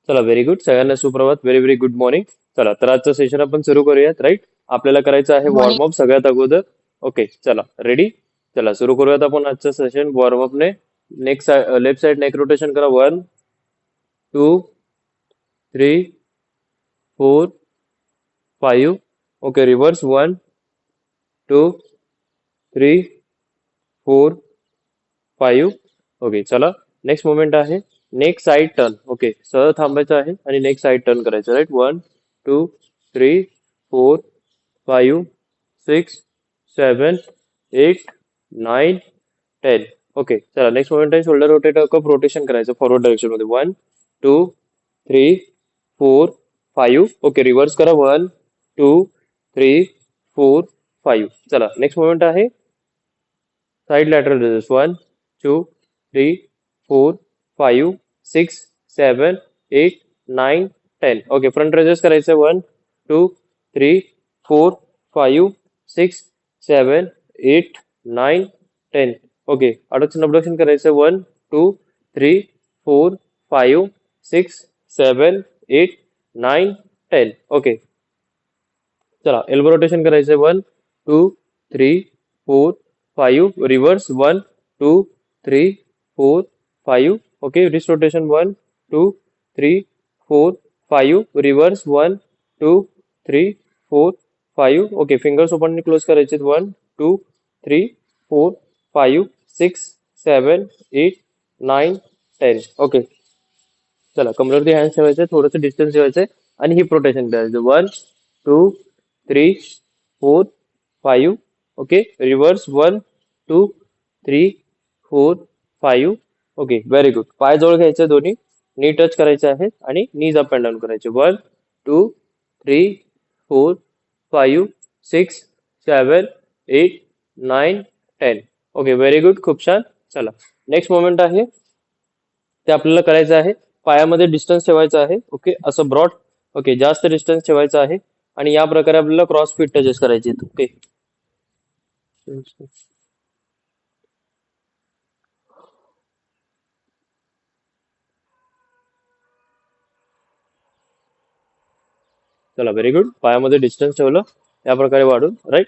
चला very good. सगळ्यांना सुप्रभात. Very very good morning. चला तर आजचं सेशन आपण सुरू करूयात. राईट. आपल्याला करायचं आहे मॉर्निंग. वॉर्मअप सगळ्यात अगोदर. ओके चला रेडी. चला सुरू करूयात आपण आजचं सेशन वॉर्मअपने. Next left side neck rotation करा. 1 2 3 4 5. Okay reverse 1 2 3 4 5. ओके चला नेक्स्ट मुवमेंट आहे नेक साइड टर्न. ओके सरळ थांबायचं आहे आणि नेक साइड टर्न करायचं. राईट. 1 2 3 4 5 6 7 8 9 10. ओके चला नेक्स्ट मुवमेंट आहे शोल्डर रोटेट कप रोटेशन करायचं फॉरवर्ड डायरेक्शन मध्ये. 1 2 3 4 5. ओके रिव्हर्स करा. 1 2 3 4 5. चला नेक्स्ट मुवमेंट आहे side lateral raisers. 1 2 3 4 5 6 7 8 9 10. Okay front raisers करायचं. 1 2 3 4 5 6 7 8 9 10. ओके अडक्शन अबडक्शन करायचं. 1 2 3 4 5 6 7 8 9 10. ओके चला एल्बो रोटेशन करायचं. 1 2 3 4 5 reverse. 1 2 3 4 5. Okay wrist rotation. 1 2 3 4 5 reverse. 1 2 3 4 5. Okay fingers open close करायचे. 1 2 3 4 5 6 7 8 9 10. ओके चला कमरेवरती हँड ठेवायचे. थोडंसं डिस्टन्स ठेवायचंय आणि हिप रोटेशन करायचं. 1 2 3 4 5. Okay reverse. 1 2 3 4 5. Okay very good. पाय जवळ घ्यायचे दोन्ही. नी टच करायचे आहेत आणि नीज अप अँड डाऊन करायचे. 1 2 3 4 5 6 7 8 9 10. Okay very good. खूप छान. चला नेक्स्ट मोमेंट आहे ते आपल्याला करायचं आहे. पायामध्ये डिस्टन्स ठेवायचं आहे. ओके असं ब्रॉड. ओके जास्त डिस्टन्स ठेवायचं आहे आणि या प्रकारे आपल्याला क्रॉस फिट टचेस करायचे. ओके चला व्हेरी गुड. पायामध्ये डिस्टन्स ठेवलं या प्रकारे वाढून. Right.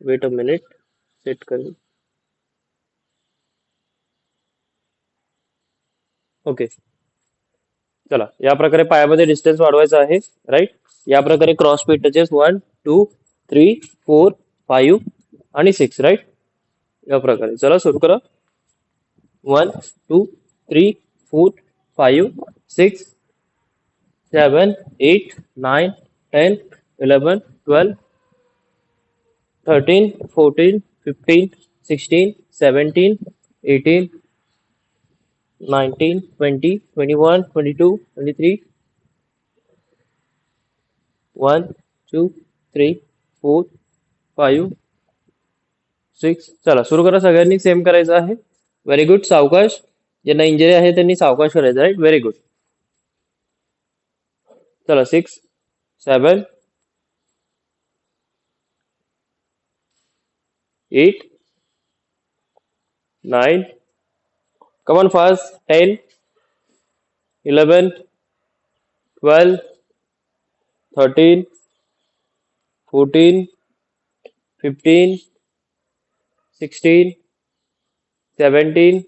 Wait a minute. Set करेल. ओके चला या प्रकारे पायामध्ये डिस्टन्स वाढवायचा आहे. राईट. या प्रकारे क्रॉस फिट टचेस 1 2 3 4 5 आणि 6. राईट. या प्रकारे चला सुरू करा. 1 2 3 4 5 6 7 8 9 10 11 12 13 14 15 16 17 18 19 20 21 22 23 1 2 3 4 5 6. चला सुरू करा. सगळ्यांनी सेम करायचं आहे. Very good. सावकाश. ज्यांना इंजरी आहे त्यांनी सावकाश करायचं. राईट. Very good. चला 6 7 8 9. Come on fast. 10 11 12 13 14 15 16 17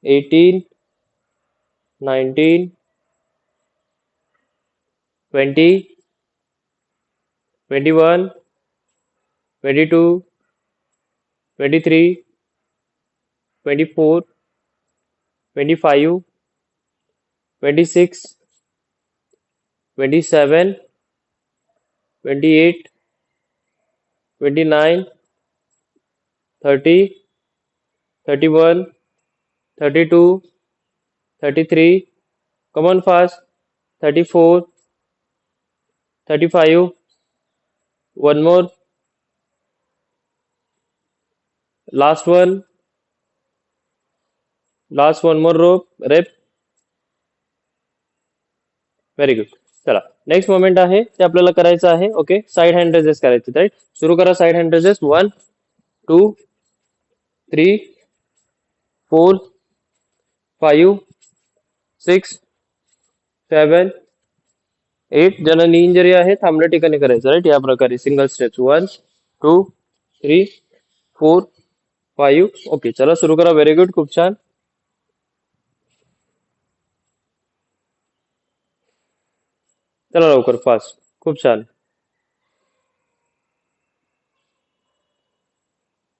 18 19 20 21 22 23 24 25 26 27 28 29 30 31 32 33. Come on fast. 34 35. One more. Last one. Last one more rope. Rep. Very good. चला नेक्स्ट मोमेंट आहे ते आपल्याला करायचं आहे. ओके साइड हँड रेजेस करायचे. राईट. सुरू करा. Side hand raises. 1 2 3 4 5 6 7 8. ज्यांना नी इंजरी आहे थांबल्या ठिकाणी करायचं राईट. या प्रकारे सिंगल स्टेप्स 1 2 3 4 5. ओके चला सुरू करा. Very good. खूप छान. चला लवकर फास्ट. खूप छान.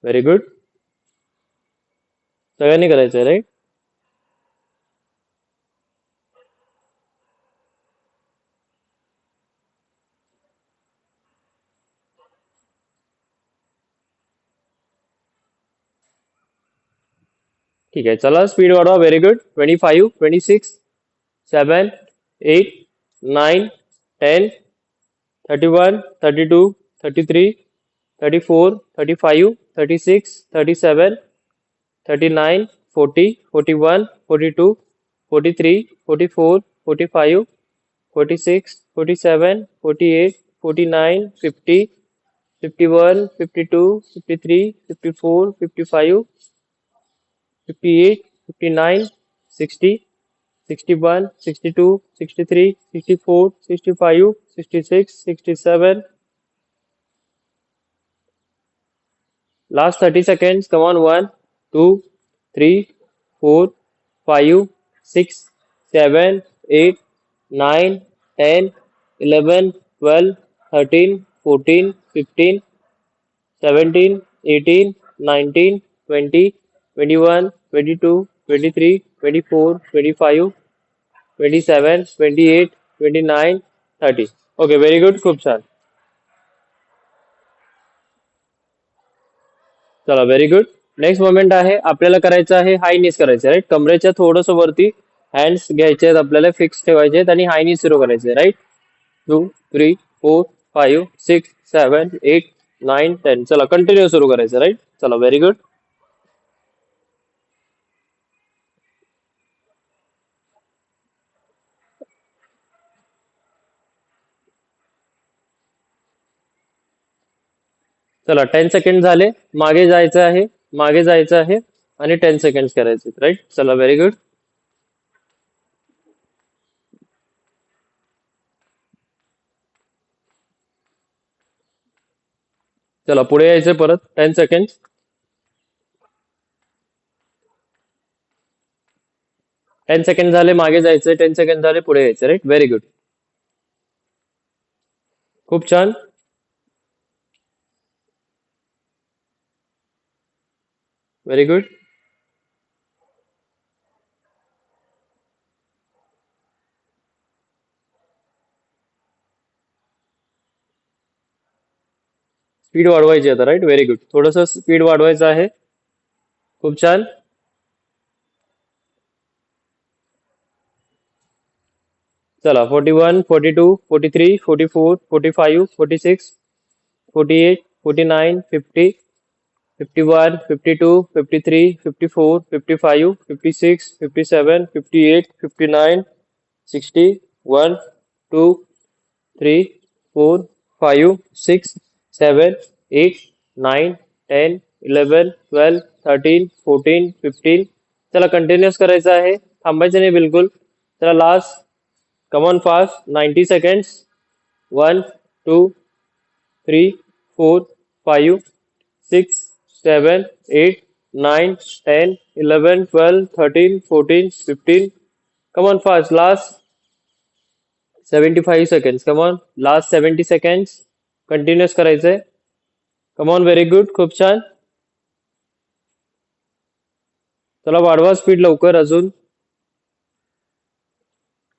Very good. सगळ्यांनी करायचं आहे राईट. ठीक आहे चला स्पीड वाढवा. Very good. 25 26 7 8 9 10 31 32 33 34 35 36 37 39 40 41 42 43 44 45 46 47 48 49 50 51 52 53 54 55 58 59 60 61 62 63 64 65 66 67. Last 30 seconds. Come on. 1 2 3 4 5 6 7 8 9 10 11 12 13 14 15 17 18 19 20 21 22 23 24 25 27 28 29 30. Okay very good. खूप छान. चला व्हेरी गुड. नेक्स्ट मोमेंट आहे आपल्याला करायचं आहे हाय नीज करायचं राईट. कमरेच्या थोडस वरती हँड्स घ्यायचे आहेत आपल्याला फिक्स ठेवायचे आहेत आणि हाय नीज सुरू करायचे राईट. 2 3 4 5 6 7 8 9 10. चला कंटिन्यू सुरू करायचं राईट. चला व्हेरी गुड. चला 10 सेकंड झाले. मागे जायचं आहे. मागे जायचं आहे आणि 10 सेकंड करायचे राईट. चला व्हेरी गुड. चला पुढे यायचं परत 10 सेकंड. 10 सेकंड झाले मागे जायचं. 10 सेकंड झाले पुढे यायचं राईट. Very good. खूप छान. Very good. स्पीड वाढवायची आता राईट. Very good. थोडस स्पीड वाढवायचं आहे. खूप छान. चला 41 42 43 44 45 46 48 49 50 51 52 53 54 55 56 57 58 59 60 1 2 3 4 5 6 7 8 9 10 11 12 13 14 15. चला कंटिन्युअस करायचं आहे. थांबायचं नाही बिलकुल. चला last. Come on fast. 90 seconds. 1 2 3 4 5 6 7 8 9 10 11 12 13 14 15. Come on fast. Last 75 seconds. Come on. Last 70 seconds. Continuous करायचंय. Come on. Very good. खूप छान. चला वाढवा स्पीड लवकर अजून.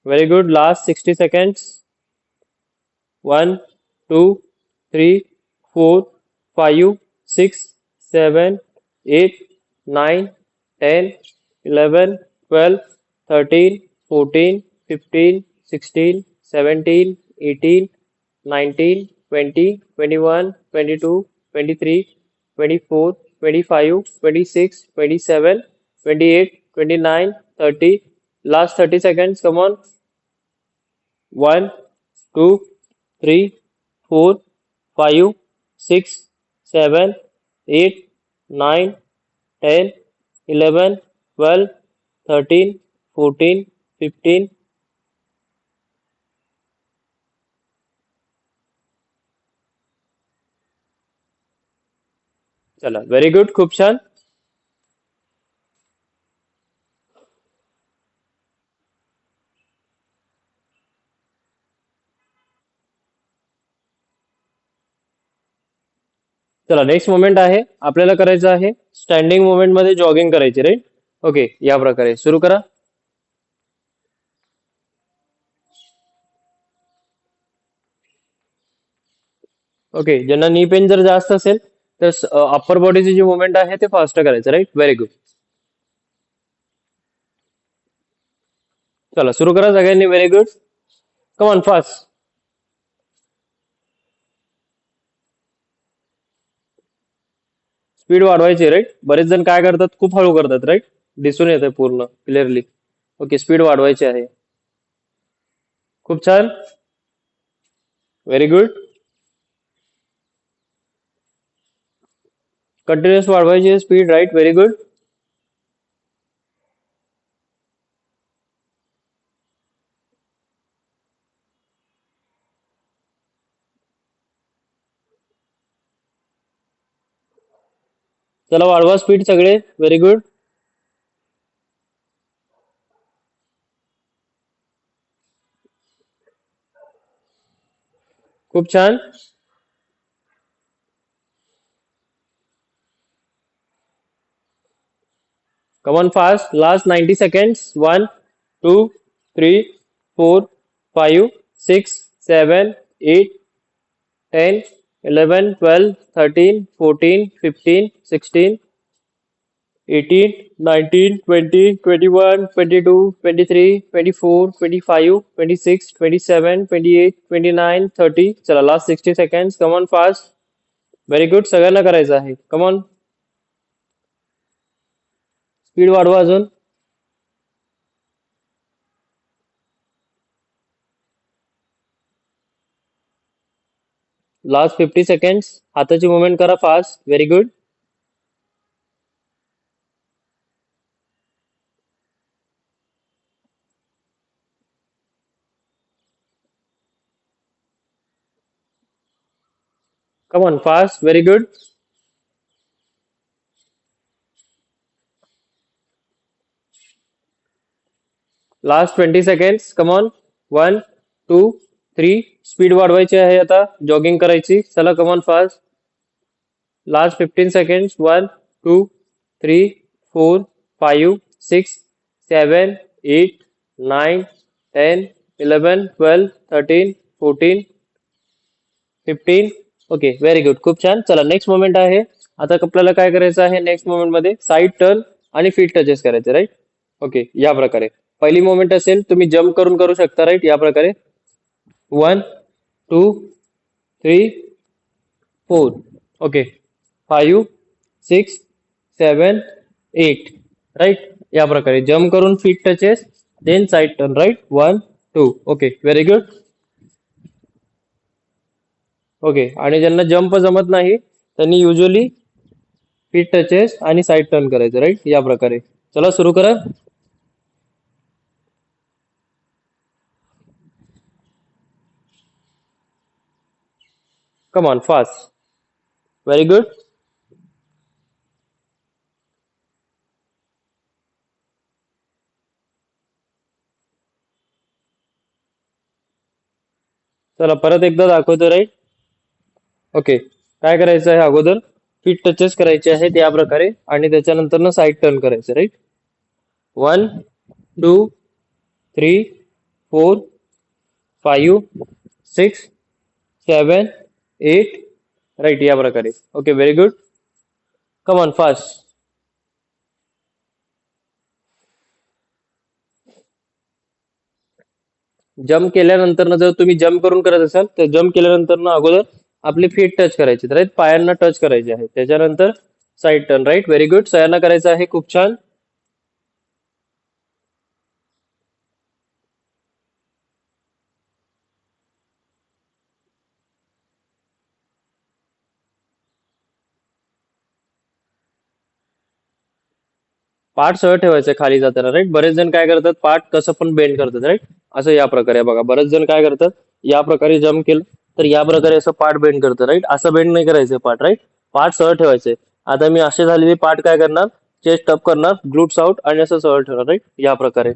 Very good. Last 60 seconds. 1 2 3 4 5 6 7 8 9 10 11 12 13 14 15 16 17 18 19 20 21 22 23 24 25 26 27 28 29 30. Last 30 seconds. Come on. 1 2 3 4 5 6 7 8 9 10 11 12, 13, 14, 15. चला व्हेरी गुड, खूप छान. चला नेक्स्ट मोमेंट आहे, आपल्याला करायचं आहे स्टँडिंग मोमेंट मध्ये जॉगिंग करायची, राईट. ओके, या प्रकारे सुरू करा. ओके, ज्यांना नी पेन जर जास्त असेल तर अप्पर बॉडीची जी मुवमेंट आहे ते फास्ट करायचं, राईट. Very good. चला सुरू करा सगळ्यांनी. Very good. Come on fast. Speed वाढवायची, राईट. बरेच जण काय करतात, खूप हळू करतात, राईट. दिसून येते पूर्ण क्लिअरली. ओके, स्पीड वाढवायची आहे. खूप छान. Very good. कंटिन्युअस वाढवायची स्पीड, राईट. Very good. चला वाढवा स्पीड सगळे. Very good. खूप छान. Come on fast. Last 90 seconds. 1, 2, 3, 4, 5, 6, 7, 8, 10, 11, 12, 13, 14, 15, 16, 18, 19, 20, 21, 22, 23, 24, 25, 26, 27, 28, 29, 30. चला last 60 seconds. Come on fast. Very good. सगळ्यांना करायचं आहे. Come on. स्पीड वाढवा अजून. Last 50 seconds. हाताची मुवमेंट करा fast. Very good. Come on, fast. Very good. Last 20 seconds. Come on. 1, 2, 3. Speed वाढवायची आहे आता. जॉगिंग करायची. चला कम on fast. Last 15 seconds. 1, 2, 3, 4, 5, 6, 7, 8, 9, 10, 11, 12, 13, 14, 15. Okay, very good. खूप छान. चला नेक्स्ट मोमेंट आहे. आता आपल्याला काय करायचं आहे, नेक्स्ट मोमेंट मध्ये साईड टर्न आणि फीट टचेस करायचे, राईट. ओके, या प्रकारे पहिली मोमेंट असेल, तुम्ही जम्प करून करू शकता, राईट. या प्रकारे 1, 2, 3, 4. Okay, 5, 6, 7, 8, right. या प्रकारे जम्प करून feet touches, then side turn, right. 1, 2. Okay, very good. Okay, आणि ज्यांना जंप जमत नाही त्यांनी युजली फीट टचेस आणि साईड टर्न करायचं, राईट. या प्रकारे चला सुरू करा. Come on fast. Very good. चला परत एकदा दाखवतो, राईट. ओके, काय करायचं आहे, अगोदर फीट टचेस करायचे आहेत या प्रकारे आणि त्याच्यानंतर साईड टर्न करायचं, राईट. 1, 2, 3, 4, 5, 6, 7, 8, राईट. या प्रकारे. Okay, very good. Come on fast. Jump केल्यानंतर जर तुम्ही जम्प करून करत असाल तर जम्प केल्यानंतर अगोदर आपले फीट टच करायचे, राईट. पायांना टच करायचे आहे, त्याच्यानंतर side turn, right. Very good. सगळ्यांना करायचं आहे. खूप छान. पाठ सरळ ठेवायचं खाली जाताना, राईट. बरेच जण काय करतात, पाठ कसं पण बेंड करतात, राईट. असं या प्रकारे बघा, बरेच जण काय करतात, या प्रकारे जम्प केलं तर या प्रकारे असं पाठ बेंड करतं, राईट. असं बेंड नाही करायचं पाठ, राईट. पाठ सरळ ठेवायचे. आता मी असे झालेले पाठ काय करणार, चेस्ट अप करणार, ग्लूट्स आउट आणि असं सरळ ठेवणार, राईट, या प्रकारे.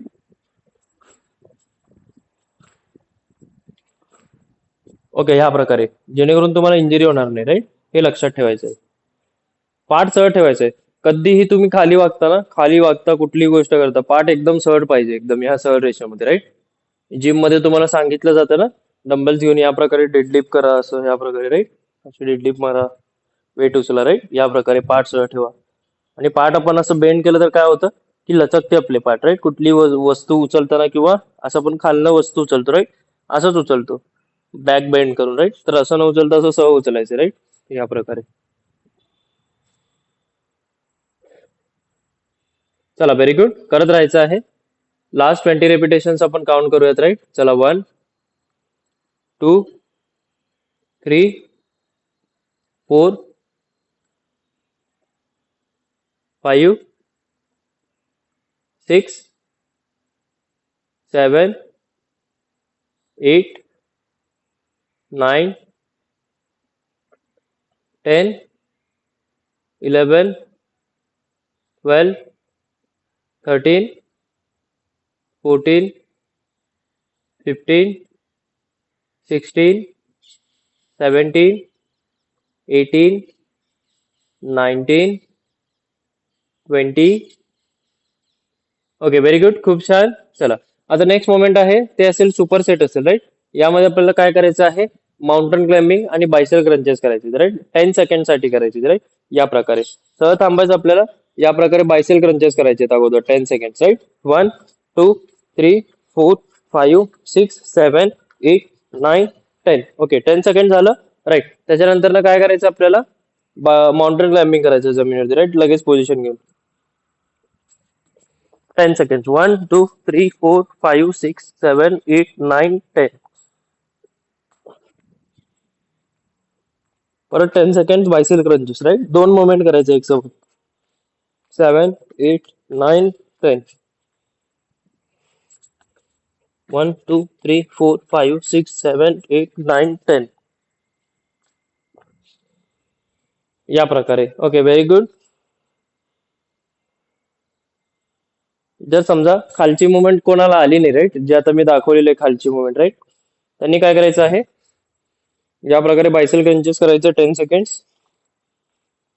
ओके, ह्या प्रकारे, जेणेकरून तुम्हाला इंजुरी होणार नाही, राईट. हे लक्षात ठेवायचं. पाठ सरळ ठेवायचंय. कधीही तुम्ही खाली वागता ना, खाली वागता कुठलीही गोष्ट करता, पाठ एकदम सरळ पाहिजे, एकदम ह्या सरळ रेषेमध्ये, राईट. जिम मध्ये तुम्हाला सांगितलं जातं ना, डंबल्स घेऊन या प्रकारे डेडलिफ्ट करा, असं या प्रकारे, राईट. असे डेडलिफ्ट मारा, वेट उचला, राईट. या प्रकारे पाठ सरळ ठेवा. आणि पाठ आपण असं बेंड केलं तर काय होतं, की लचकते आपले पाठ, राईट. कुठली वस्तू उचलताना किंवा असं आपण खालनं वस्तू उचलतो, राईट. असंच उचलतो, बॅक बेंड करून, राईट. तर असं न उचलता असं सहज उचलायचं, राईट. या प्रकारे. चला, व्हेरी गुड, करत राहायचं आहे. लास्ट 20 रिपिटेशन्स आपण काउंट करूयात, राईट. चला, 1, 2, 3, 4, 5, 6, 7, 8, 9, 10, 11, 12, 13, 14, 15, 16, 17, 18, 19, 20. ओके, व्हेरी गुड, खूप छान. चला, आता नेक्स्ट मोमेंट आहे, ते असेल सुपर सेट असेल, राईट. यामध्ये आपल्याला काय करायचं आहे, माउंटन क्लाइम्बिंग आणि बायसेल क्रंचेस करायचे, राईट. 10 सेकंड साठी करायचे, राईट. या प्रकारे सहज थांबायचं आपल्याला. या प्रकारे बायसेल क्रंचेस करायचे अगोदर 10 सेकंड, राईट. 1, 2, 3, 4, 5, 6, 7, 8, 9, 10. ओके, 10 सेकंड झालं, राईट. त्याच्यानंतर ना काय करायचं आपल्याला, माउंटन क्लाइम्बिंग करायचं जमिनीवरती, राईट, लगेच पोझिशन घेऊन. 10 seconds. 1, 2, 3, 4, 5, 6, 7, 8, 9, 10. परत 10 सेकंड बायसेल क्रंचेस, राईट. दोन मोमेंट करायचे एक सोबत. 7, 8, 9, 10. 1, 2, 3, 4, 5, 6, 7, 8, 9, 10. या प्रकारे. Okay, very good. जर समजा खालची मुवमेंट कोणाला आली नाही, राईट, जे आता मी दाखवलेली आहे खालची मुवमेंट, राईट, त्यांनी काय करायचं आहे, या प्रकारे बायसेल क्रंचेस करायचं 10 सेकंड.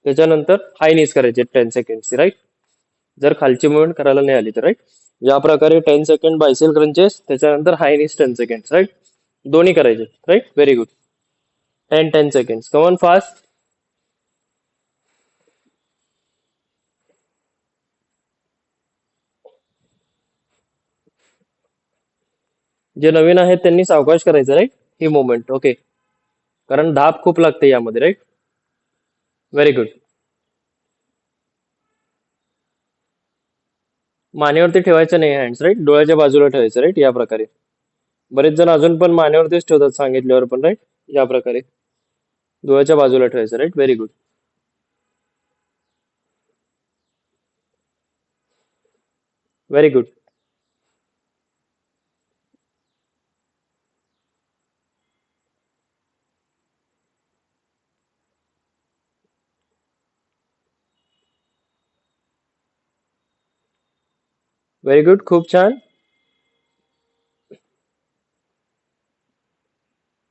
त्याच्यानंतर हाय नीज करायचे 10 सेकंड, राईट. जर खालची मुवमेंट करायला नाही आली तर, राईट. या प्रकारे 10 सेकंड बायसेल क्रंचेस, त्याच्यानंतर हाय नीज 10 सेकंड, राईट. दोन्ही करायचे, right. Very good. 10 10 second, come on fast. जे नवीन आहेत त्यांनी सावकाश करायचं, राईट, ही मुवमेंट. ओके, कारण धाप खूप लागते यामध्ये, राईट. Very good. मानेवरती ठेवायचं नाही हँड्स, राईट, डोळ्याच्या बाजूला ठेवायचं, राईट. या प्रकारे. बरेच जण अजून पण मानेवरतीच ठेवतात सांगितल्यावर पण, राईट. या प्रकारे डोळ्याच्या बाजूला ठेवायचं, right. Very good. Very good. Very good, खूप छान.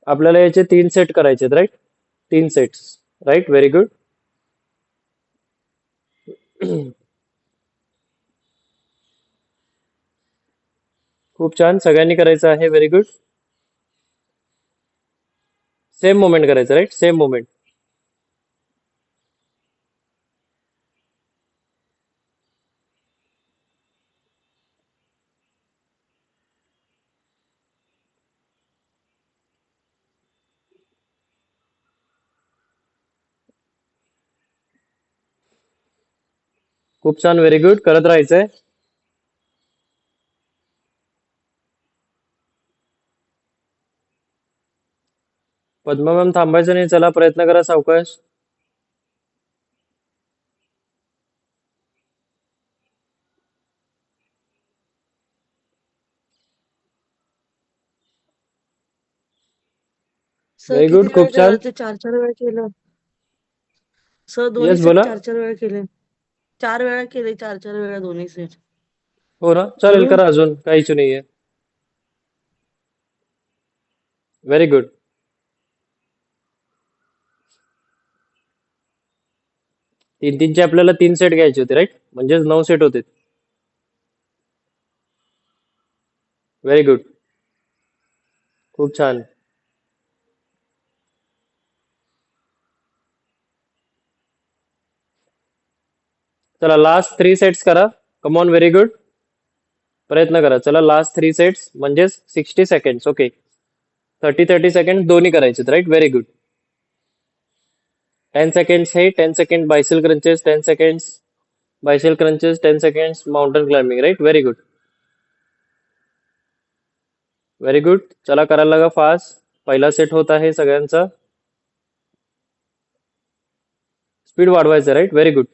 आपल्याला याचे 3 सेट करायचे, right. 3 sets, right. Very good. खूप छान, सगळ्यांनी करायचं आहे. Very good. सेम मोमेंट करायचं, राईट, सेम मोमेंट. खूप छान, व्हेरी गुड, करत राहायचंय. पद्मा मॅम थांबायचं नाही, चला प्रयत्न करा सावकाश. सर व्हेरी किती गुड, वेळा खूप छान. करायचं? 4-4 वेळा केलं. सर दोन्ही येस, सेट बोला. 4-4 वेळा केले. 4 वेळा केले, 4-4 वेळा दोन्ही सेट. हो ना, चालेल, करू? करा, अजून काही इश्यू नाहीये. Very good. तीन तीनचे आपल्याला 3 सेट घ्यायचे होते, राईट? म्हणजेच 9 सेट होते. व्हेरी गुड, खूप छान. चला, लास्ट 3 सेट्स करा. Come on, very good. प्रयत्न करा. चला, लास्ट 3 सेट्स म्हणजेच 60 सेकंड्स. ओके, 30-30 सेकंड दोन्ही करायचे, राईट? Very good. 10 सेकंड्स हे 10 second bicycle crunches, 10 seconds bicycle crunches, 10 seconds mountain climbing, right? Very good, very good. चला, करायला लागा फास्ट. पहिला सेट होत आहे सगळ्यांचा. स्पीड वाढवायचं, right? Very good,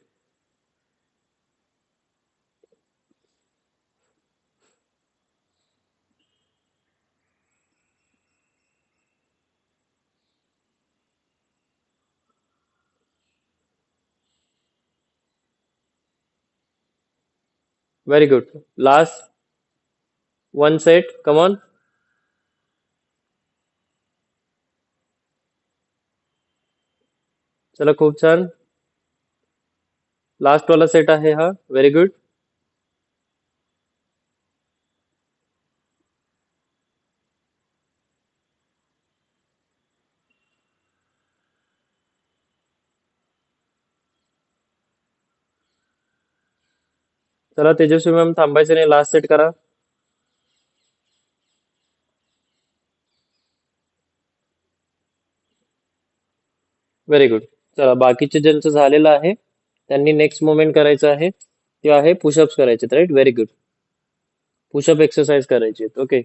very good. Last 1 set, come on. चला, खूप छान. लास्ट वाला सेट आहे हा. Very good. चला, तेजस्वी मॅम, थांबायचं नाही, लास्ट सेट करा. Very good. चला, बाकीचे ज्यांचं झालेलं आहे त्यांनी नेक्स्ट मुवमेंट करायचं आहे, ते आहे पुशअप्स करायचे, right? Very good. Pushup exercise करायची. ओके,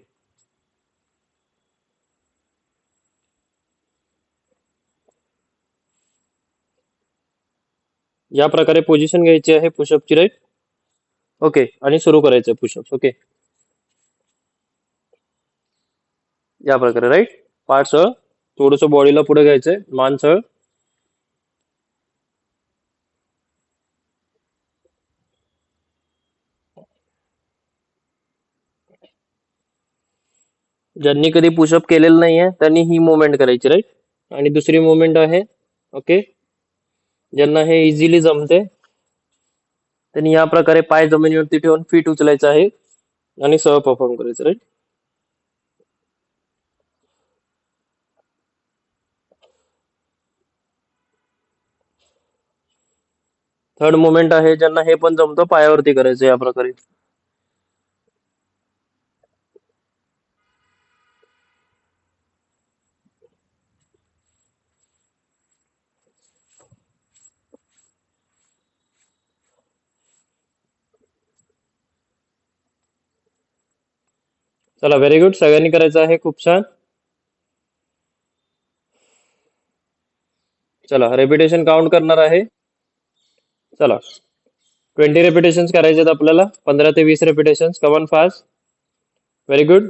या प्रकारे पोझिशन घ्यायची आहे पुशअपची, राईट? ओके, आणि सुरू करायचं पुशअप्स. ओके, या प्रकारे, राईट? पाठसह थोडंसं बॉडीला पुढे घ्यायचंय, मानसह. ज्यांनी कधी पुशअप केलेलं नाहीये त्यांनी ही मुवमेंट करायची, राईट? आणि दुसरी मुवमेंट आहे, ओके, ज्यांना हे इझिली जमते त्यांनी या प्रकारे पाय जमिनीवरती ठेवून फीट उचलायचं आहे आणि सह परफॉर्म करायचं, राईट? थर्ड मुवमेंट आहे, ज्यांना हे पण जमतं पायावरती करायचं या प्रकारे. चला, व्हेरी गुड, सगळ्यांनी करायचं आहे, खूप छान. चला, रेपिटेशन काउंट करणार आहे. चला, 20 रेपिटेशन करायचे आहेत आपल्याला, 15 ते 20 repetition. Come on, fast. Very good.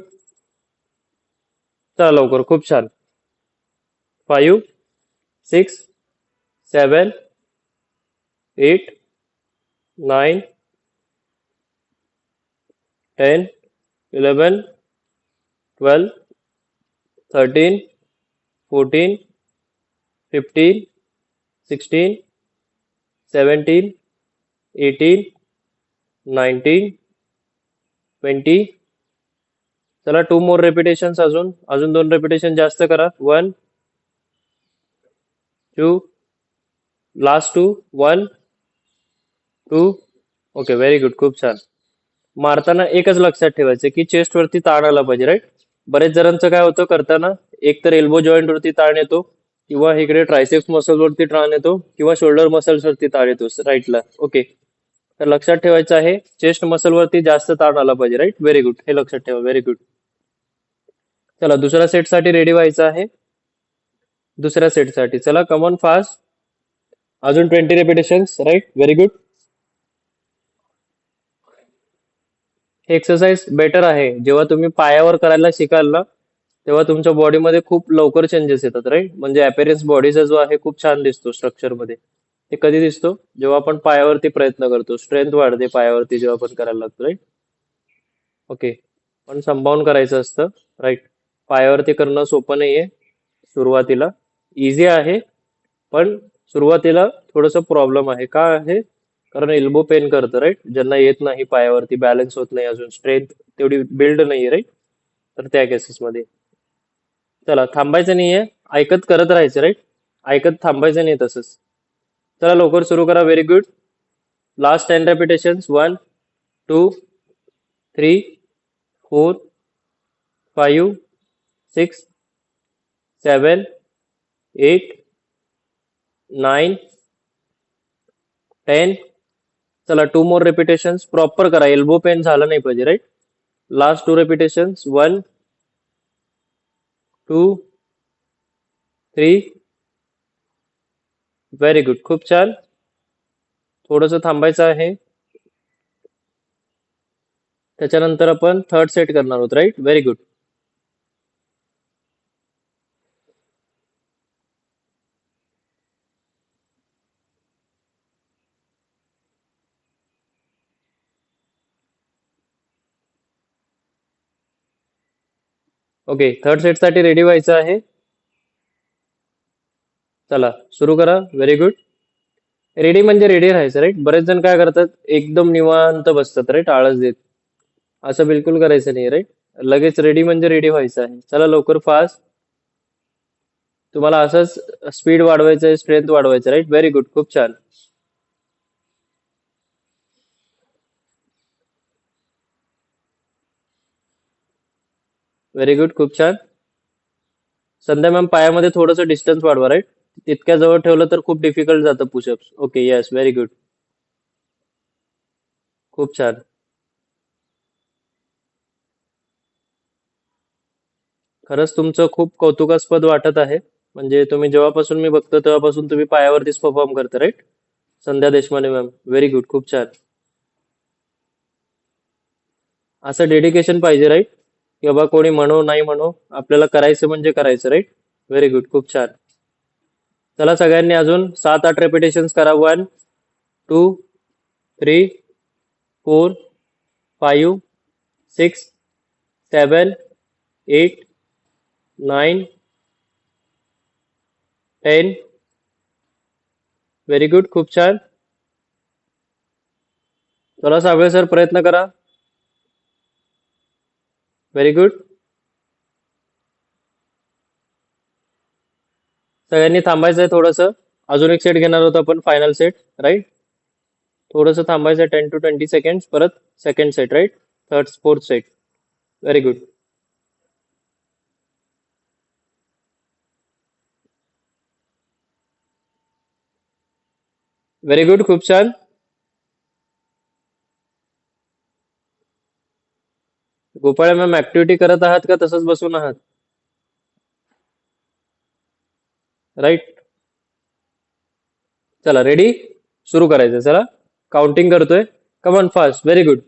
चला, लवकर, खूप छान. 5, 6, 7, 8, 9, 10, 11, 12, 13, 14, 15, 16, 17, 18, 19, 20. चला, 2 मोर रेपिटेशन, अजून अजून 2 रेपिटेशन जास्त करा. 1, 2, लास्ट 2, 1, 2. ओके, व्हेरी गुड, खूप छान. मारताना एकच लक्षात ठेवायचं की चेस्ट वरती ताण आला पाहिजे, राईट? बरेच जणांचं काय होतं करताना, एक तर एल्बो जॉईंट वरती ताण येतो, किंवा इकडे ट्रायसेप्स मसल वरती ताण येतो, किंवा शोल्डर मसल्स वरती ताण येतो राईटला. ओके, तर लक्षात ठेवायचं आहे चेस्ट मसल वरती जास्त ताण आला पाहिजे, राईट? व्हेरी गुड, हे लक्षात ठेवा. Very good. चला, दुसऱ्या सेटसाठी रेडी व्हायचं आहे. दुसऱ्या सेटसाठी चला, कमॉन, फास्ट. अजून 20 रेपिटेशन, राईट? Very good. हे एक्सरसाइज बेटर आहे जेव्हा तुम्ही पायावर करायला शिकाल ना, तेव्हा तुमच्या बॉडीमध्ये खूप लवकर चेंजेस येतात, राईट? म्हणजे अपेअरन्स बॉडीचा जो आहे खूप छान दिसतो स्ट्रक्चर मध्ये. ते कधी दिसतो? जेव्हा आपण पायावरती प्रयत्न करतो, स्ट्रेंथ वाढते पायावरती जेव्हा आपण करायला लागतो, राईट? ओके. पण संभावून करायचं असतं, राईट? पायावरती करणं सोपं नाहीये सुरुवातीला. इझी आहे, पण सुरुवातीला थोडंसं प्रॉब्लेम आहे. का आहे? कारण एल्बो पेन करतं, राईट? ज्यांना येत नाही पायावरती, बॅलन्स होत नाही, अजून स्ट्रेंथ तेवढी बिल्ड नाहीये, राईट? तर त्या केसेसमध्ये चला थांबायचं नाहीये, ऐकत करत राहायचं, राईट? ऐकत थांबायचं नाही तसंच. चला लवकर सुरू करा. Very good. लास्ट 10 रेपिटेशन्स. 1, 2, 3, 4, 5, 6, 7, 8, 9, 10. चला 2 मोर रेपिटेशन्स. प्रॉपर करा, एल्बो पेन झालं नाही पाहिजे, right? Last 2 repetitions. 1, 2, 3. Very good, खूप छान. थोडंसं थांबायचं आहे. त्याच्यानंतर आपण थर्ड सेट करणार आहोत, right? Very good. Okay, third set साठी रेडी व्हायचं आहे. चला सुरू करा. Very good. रेडी म्हणजे रेडी राहायचं, राईट? बरेच जण काय करतात, एकदम निवांत बसतात, राईट? आळस देत. असं बिलकुल करायचं नाही, राईट? लगेच रेडी म्हणजे रेडी व्हायचं आहे. चला लवकर, फास्ट. तुम्हाला असंच स्पीड वाढवायचं आहे, स्ट्रेंथ वाढवायचं, राईट? व्हेरी गुड, खूप छान. व्हेरी गुड, खूप छान. संध्या मॅम, पायामध्ये थोडंसं डिस्टन्स वाढवा, राईट? तितक्या जवळ ठेवलं तर खूप डिफिकल्ट जातं pushups. Okay, yes, very good, खूप छान. खरंच तुमचं खूप कौतुकास्पद वाटत आहे. म्हणजे तुम्ही जेव्हापासून मी बघतो तेव्हापासून तुम्ही पायावरतीच परफॉर्म करता, राईट? संध्या देशमाने मॅम, व्हेरी गुड, खूप छान. असं डेडिकेशन पाहिजे, राईट? की बाबा कोणी म्हणो नाही म्हणो, आपल्याला करायचं म्हणजे करायचं, राईट? व्हेरी गुड, खूप छान. चला सगळ्यांनी अजून 7-8 रेपिटेशन्स करा. 1, 2, 3, 4, 5, 6, 7, 8, 9, 10. व्हेरी गुड, खूप छान. चला सावळे सर, प्रयत्न करा. Very good. सगळ्यांनी थांबायचं आहे थोडंसं. अजून एक सेट घेणार होतो आपण, फायनल सेट, राईट? थोडंसं थांबायचं आहे, 10 to 20 सेकंड. परत second set, right? Third, fourth set. Very good. Very good, खूप छान. गोपाळ मॅम, ऍक्टिव्हिटी करत आहात का तसंच बसून आहात? राईट. चला रेडी, सुरू करायचं. चला काउंटिंग करतोय. Come on fast. Very good.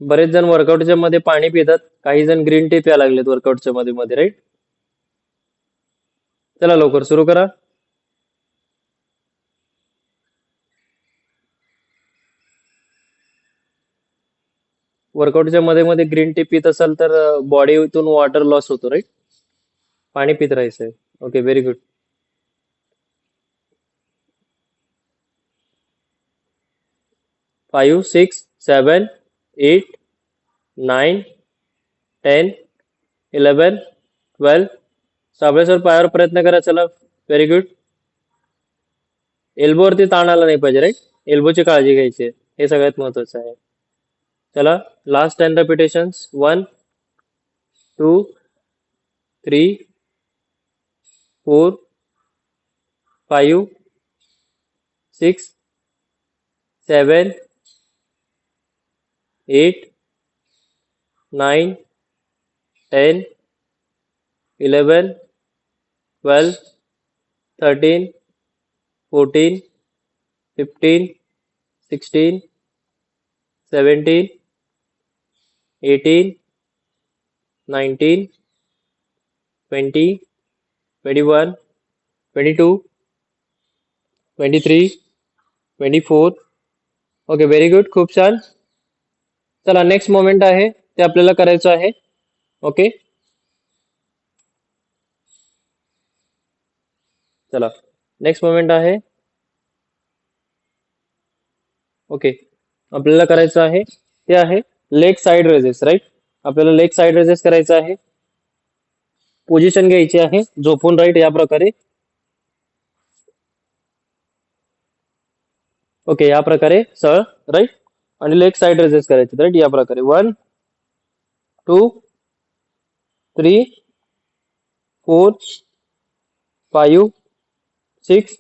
बरेच जण वर्कआउटच्या मध्ये पाणी पितात, काही जण ग्रीन टी प्यायला लागलेत वर्कआउटच्या मध्ये मध्ये, राईट? चला लवकर सुरू करा. वर्कआउटच्या मध्ये मध्ये ग्रीन टी पित असाल तर बॉडीतून वॉटर लॉस होतो, राईट? पाणी पित राहायचंय. Okay, very good. 5, 6, 7, 8, 9, 10, 11, 12. Sable sir, पायावर प्रयत्न करा. चला, व्हेरी गुड. एल्बोवरती ताण आला नाही पाहिजे, राईट? एल्बोची काळजी घ्यायची आहे. हे सगळ्यात महत्वाचं आहे. चला लास्ट 10 रेपिटेशन्स. 1, 2, 3, 4, 5, 6, 7, 8, 9, 10, 11, 12, 13, 14, 15, 16, 17, 18, 19, 20, 21, 22, 23, 24. ओके, व्हेरी गुड, खूप छान. चला नेक्स्ट मोमेंट आहे ते आपल्याला करायचं आहे. ओके, चला नेक्स्ट मोमेंट आहे. ओके, आपल्याला करायचं आहे ते आहे लेग साइड रेजेस, राईट. आपल्याला लेग साइड रेजेस करायचं आहे. पोझिशन घ्यायची आहे झोपून, राईट, या प्रकारे. ओके, या प्रकारे सरळ, राईट. आणि लेग साइड रेजेस करायचे, राईट, या प्रकारे. 1, 2, 3, 4, 5, 6,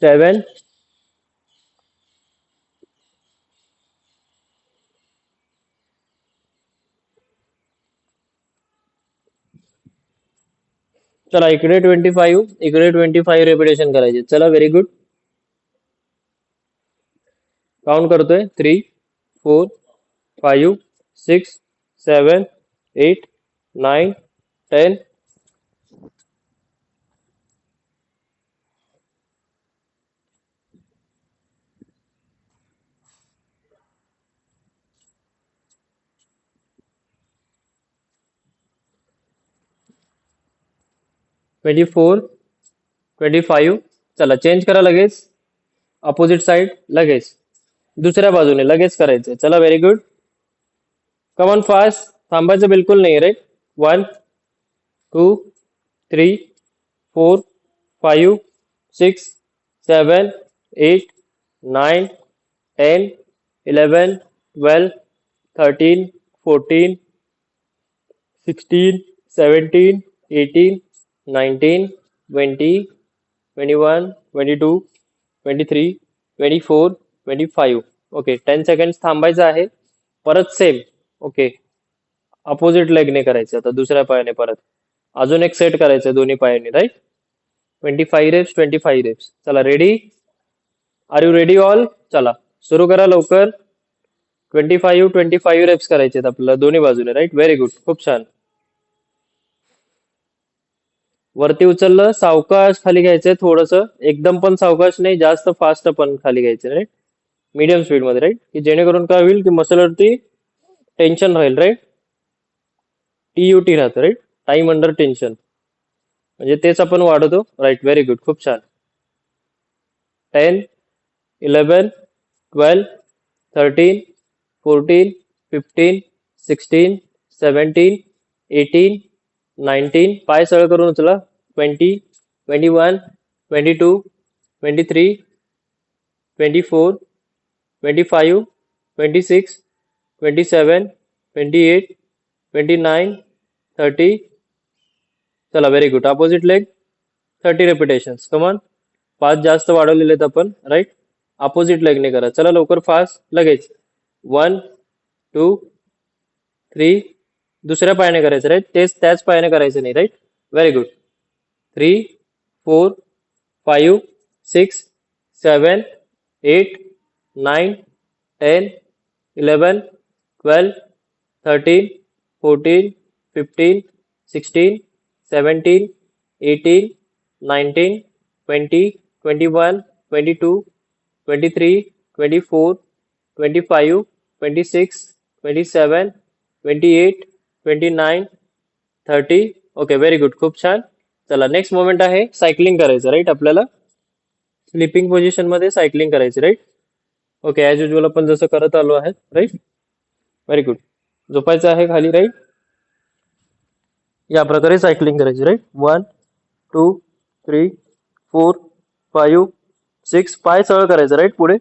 7. चला इकडे 25, इकडे 25 रेपिटेशन करायचे. चला, व्हेरी गुड. काउंट करतोय. 3, 4, 5, 6, 7, 8, 9, 10. Twenty four, 25. चला चेंज करा लगेच. अपोजिट साइड लगेच. दुसऱ्या बाजूने लगेच करायचंय. चला, व्हेरी गुड. कमॉन फास्ट, थांबायचं बिलकुल नाही, राईट. 1, 2, 3, 4, 5, 6, 7, 8, 9, 10, 11, 12, 13, 14, 16, 17, 18, 19, 20, 21, 22, 23, 24, 25. ओके, 10 सेकंड थांबायचं आहे. परत सेम. ओके, अपोजिट लेगने करायचं आता, दुसऱ्या पायाने परत. अजून एक सेट करायचं दोन्ही पायाने, राईट. 25 reps, 25 reps. चला, ready? Are you ready all? चला सुरू करा लवकर. 25 रेप्स करायचे आहेत आपल्याला दोन्ही बाजूने, राईट. व्हेरी गुड, खूप छान. वरती उचललं, सावकाश खाली घ्यायचंय थोडस. एकदम पण सावकाश नाही, जास्त फास्ट पण खाली घ्यायचं, राईट. मीडियम स्पीड मध्ये, राईट, की जेणेकरून काय होईल की मसलवरती टेन्शन राहील, राईट. TUT राहतं, राईट, टाइम अंडर टेन्शन. म्हणजे तेच आपण वाढवतो, राईट. व्हेरी गुड, खूप छान. 10, 11, 12, 13, 14, 15, 16, 17, 18, 19. पाय सरळ करून उचला. 20, 21, 22, 23, 24, 25, 26, 27, 28, 29, 30. चला, very good. Opposite leg 30 रेपिटेशन्स. Come on, 5 जास्त वाढवलेले आहेत आपण, राईट. अपोजिट लेगने करा. चला लवकर, फास्ट, लगेच. 1, 2, 3. दुसऱ्या पायाने करायचं, राईट. तेच त्याच पायाने करायचं नाही, right. Very good. 3, 4, 5, 6, 7, 8, 9, 10, 11, 12, 13, 14, 15, 16, 17, 18, 19, 20, 21, 22, 23, 24, 25, 26, 27, 28, 29, 30. Okay, very good, खूप छान. चला नेक्स्ट मोमेंट आहे सायकलिंग करायचं, राईट. आपल्याला स्लिपिंग पोझिशन मध्ये सायकलिंग करायची, राईट. ओके, ऍज युजल आपण जसं करत आलो आहे, राईट. Very good. झोपायचं आहे खाली, राईट. या प्रकारे सायकलिंग करायची, राईट. 1, 2, 3, 4, 5, 6. पाय सरळ करायचं, राईट, पुढे.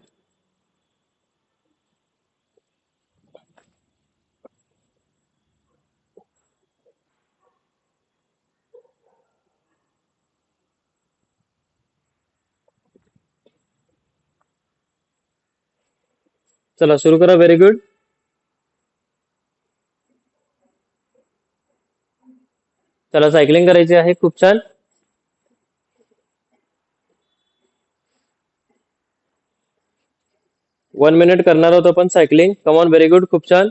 चला सुरू करा. Very good. चला सायकलिंग करायची आहे, खूप छान. 1 मिनिट करणार आहोत आपण सायकलिंग. कमॉन, व्हेरी गुड, खूप छान.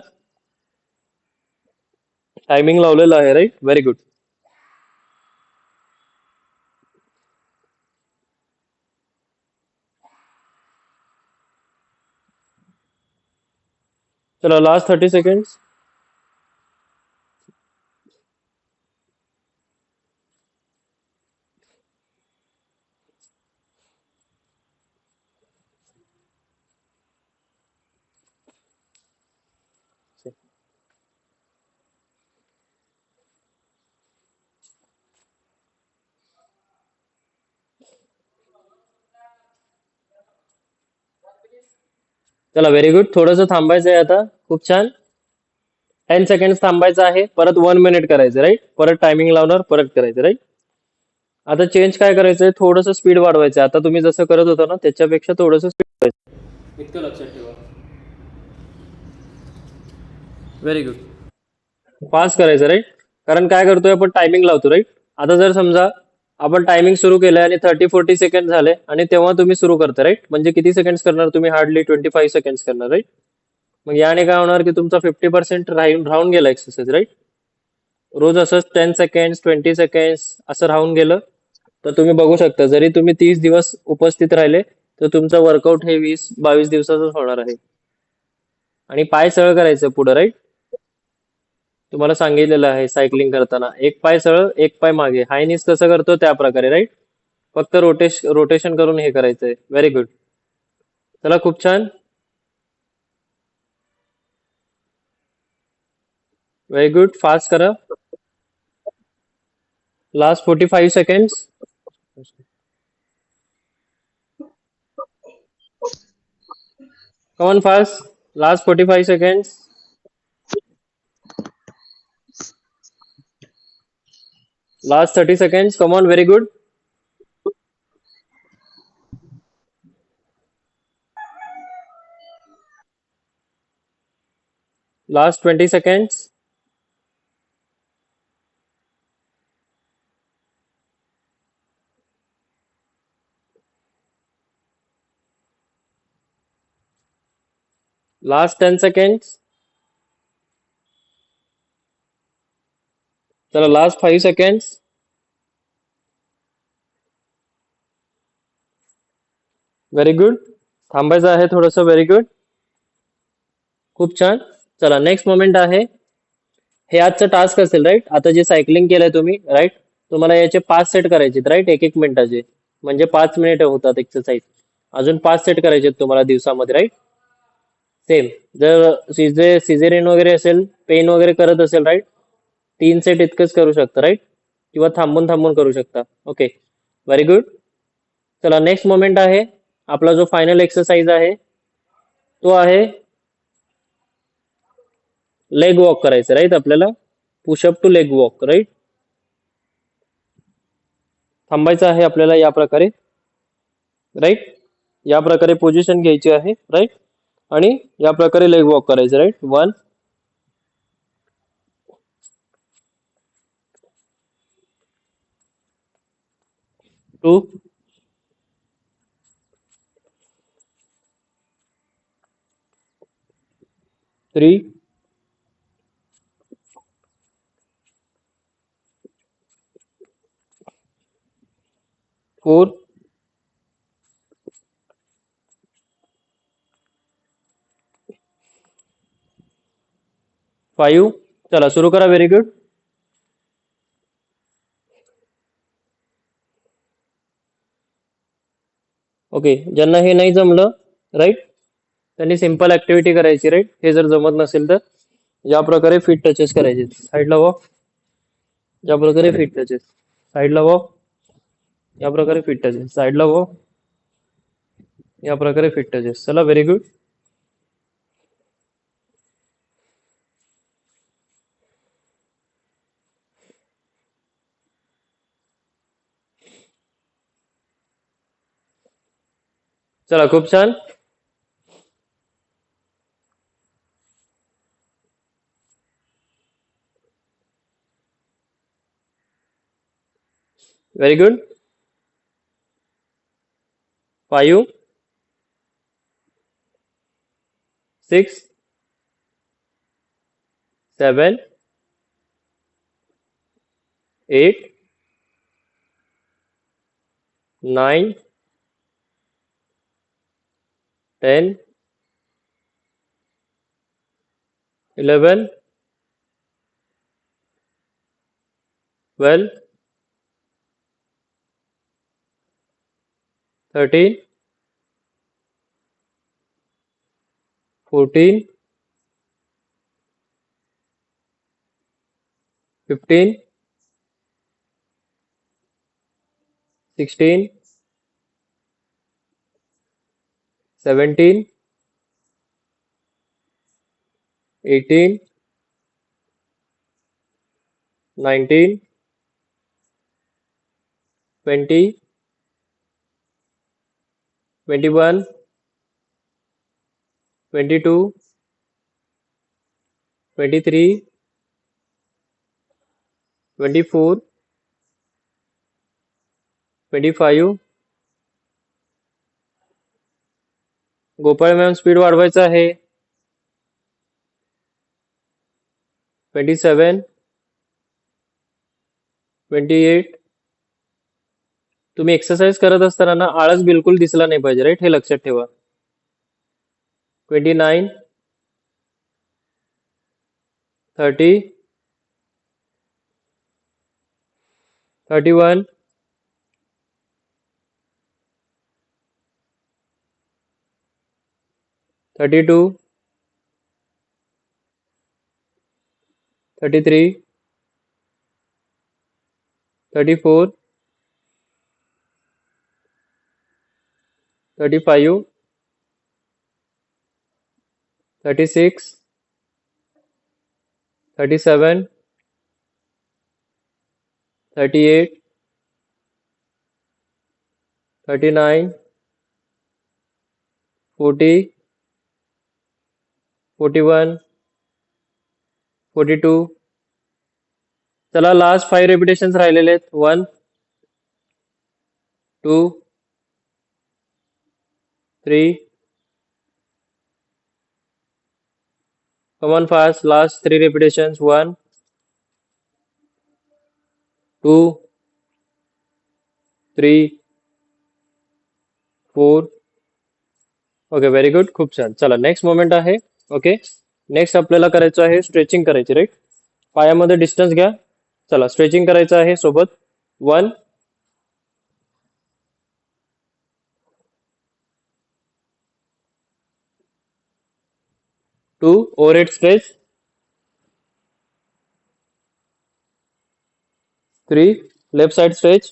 टायमिंग लावलेलं आहे, राईट? Very good. चला, लास्ट 30 सेकंड्स. चला, व्हेरी गुड. थोडंसं थांबायचं आहे आता. खूप छान. 10 सेकंड थांबायचं आहे. परत 1 मिनिट करायचं, राईट? परत टायमिंग लावणार, परत करायचं, राईट? आता चेंज काय करायचंय, थोडंसं स्पीड वाढवायचं. आता तुम्ही जसं करत होता ना त्याच्यापेक्षा थोडंसं स्पीड वाढवायचं. इतकं लक्षात ठेवा. Very good. फास्ट करायचं, राईट? कारण काय करतोय आपण, टायमिंग लावतो, राईट? आता जर समजा आपण टायमिंग सुरू केलंय आणि 30-40 सेकंड झाले आणि तेव्हा तुम्ही सुरू करता, राईट? म्हणजे किती सेकंड्स करणार तुम्ही? हार्डली 25 सेकंड्स करणार, राईट? मग याने काय होणार की तुमचा 50% राहून राहून गेला एक्सरसाइज, राईट? रोज असंच 10 सेकंड, 20 सेकंड्स असं राहून गेलं तर तुम्ही बघू शकता, जरी तुम्ही 30 दिवस उपस्थित राहिले तर तुमचं वर्कआउट हे 20-22 दिवसातच होणार आहे. आणि पाय सरळ करायचं पुढे, राईट? तुम्हाला सांगितलेलं आहे सायकलिंग करताना एक पाय सरळ, एक पाय मागे. हाय नीज कसं करतो त्या प्रकारे, राईट? फक्त रोटेशन करून हे करायचंय. Very good. चला, खूप छान. व्हेरी गुड, फास्ट करा. Last 45 seconds. Come on, fast. Last 45 seconds. Last 30 seconds. Come on, very good. Last 20 seconds. Last 10 seconds. चला, लास्ट 5 सेकंड्स. Very good. थांबायचं आहे थोडंसं. व्हेरी गुड, खूप छान. चला, नेक्स्ट मोमेंट आहे. हे आजचं टास्क असेल, राईट? आता जे सायकलिंग केलंय तुम्ही, राईट? तुम्हाला याचे 5 सेट करायचे, राईट? 1-1 मिनिटाचे. म्हणजे 5 मिनिट होतात एक्सरसाइज. अजून 5 सेट करायचे तुम्हाला दिवसामध्ये, राईट? सेम. जर सिझेरियन वगैरे असेल, पेन वगैरे करत असेल, राईट? 3 सेट इतकंच करू शकता, राईट? किंवा थांबून थांबून करू शकता. Okay, very good. चला, नेक्स्ट मोमेंट आहे. आपला जो फायनल एक्सरसाइज आहे तो आहे लेग वॉक करायचं, राईट? आपल्याला pushup to leg walk, right? थांबायचं आहे आपल्याला या प्रकारे, राईट? या प्रकारे पोझिशन घ्यायची आहे, राईट? आणि या प्रकारे लेग वॉक करायचं, राईट? 1, 2, 3, 4, 5. चला, सुरू करा. Very good. ओके, ज्यांना हे नाही जमलं, राईट, त्यांनी सिंपल ऍक्टिव्हिटी करायची, राईट? हे जर जमत नसेल तर या प्रकारे फिट टचेस करायचे. साईडला वॉक. या प्रकारे फिट टचेस. साईडला वॉक. या प्रकारे फिट टचेस. साईडला वॉक. या प्रकारे फिट टचेस. चला, व्हेरी गुड. चला, खूप छान. Very good. 5, 6, 7, 8, 9, 10, 11, 12, 13, 14, 15, 16, 17, 18, 19, 20, 21, 22, 23, 24, 25. Gopal ma'am speed वाढवायचा आहे. 27, 28. तुम्ही एक्सरसाइज करत असताना ना आळस बिलकुल दिसला नाही पाहिजे, राईट? हे लक्षात ठेवा. 29, 30, 31, 32, 33, 34, 35, 36, 37, 38, 39, 40, 41, 42. चला लास्ट 5 रेपिटेशन्स राहिलेले आहेत. 1, 2, 3. Come on fast. Last 3 repetitions. 1, 2, 3, 4. Okay, very good. खूप छान. चला नेक्स्ट मोमेंट आहे. ओके, नेक्स्ट आपल्याला करायचं आहे स्ट्रेचिंग करायची, राईट? पायामध्ये डिस्टन्स घ्या. चला स्ट्रेचिंग करायचं आहे सोबत. 1, 2, overhead stretch. 3, left side stretch.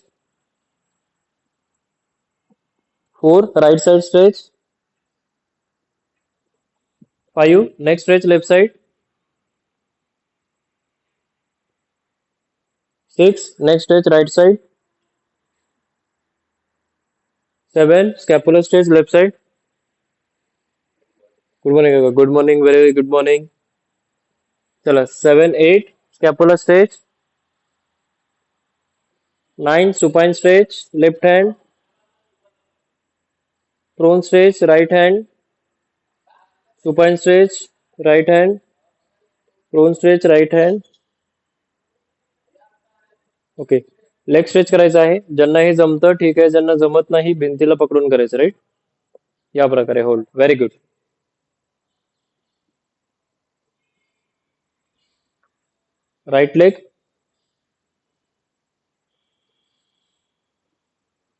4, right side stretch. 5, next stretch left side. 6, next stretch right side. 7, scapular stretch left side. Good morning, Gaga. Good morning, very good morning. चला 7, 8, scapular stretch. 9, supine stretch left hand. Prone stretch right hand. Supine stretch right hand. Prone stretch right hand. Okay, leg stretch करायचं आहे. ज्यांना हे जमतं ठीक आहे, ज्यांना जमत नाही भिंतीला पकडून करायचं, राईट? या प्रकारे hold. Very good. Right leg.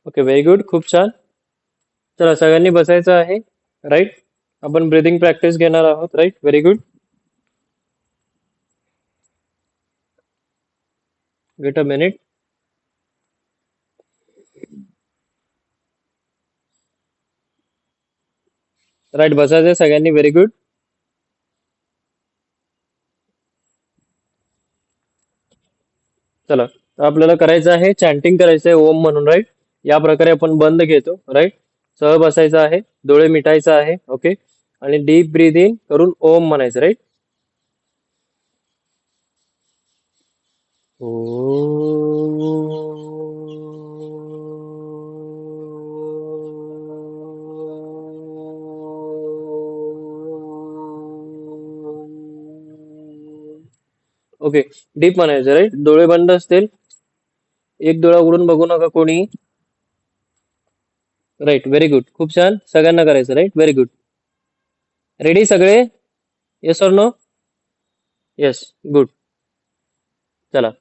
Okay, very good. खूप छान. चला सगळ्यांनी बसायचं आहे, राईट? आपण ब्रीदिंग प्रॅक्टिस घेणार आहोत, right? Very good. Wait a minute. Right, बसायचं सगळ्यांनी. Very good. चला आपल्याला करायचं आहे चॅन्टिंग करायचं आहे ओम म्हणून, राईट? या प्रकारे आपण बंद घेतो, राईट? सह बसायचं आहे, डोळे मिटायचं आहे. ओके, आणि डीप ब्रीद इन करून ओम म्हणायचं, राईट? ओ ओके, डीप म्हणायचं राईट. डोळे बंद असतील, एक डोळा उघडून बघू नका कोणी. राईट, व्हेरी गुड, खूप छान. सगळ्यांना करायचं राईट, व्हेरी गुड. रेडी सगळे? Yes or no? Yes, good. चला,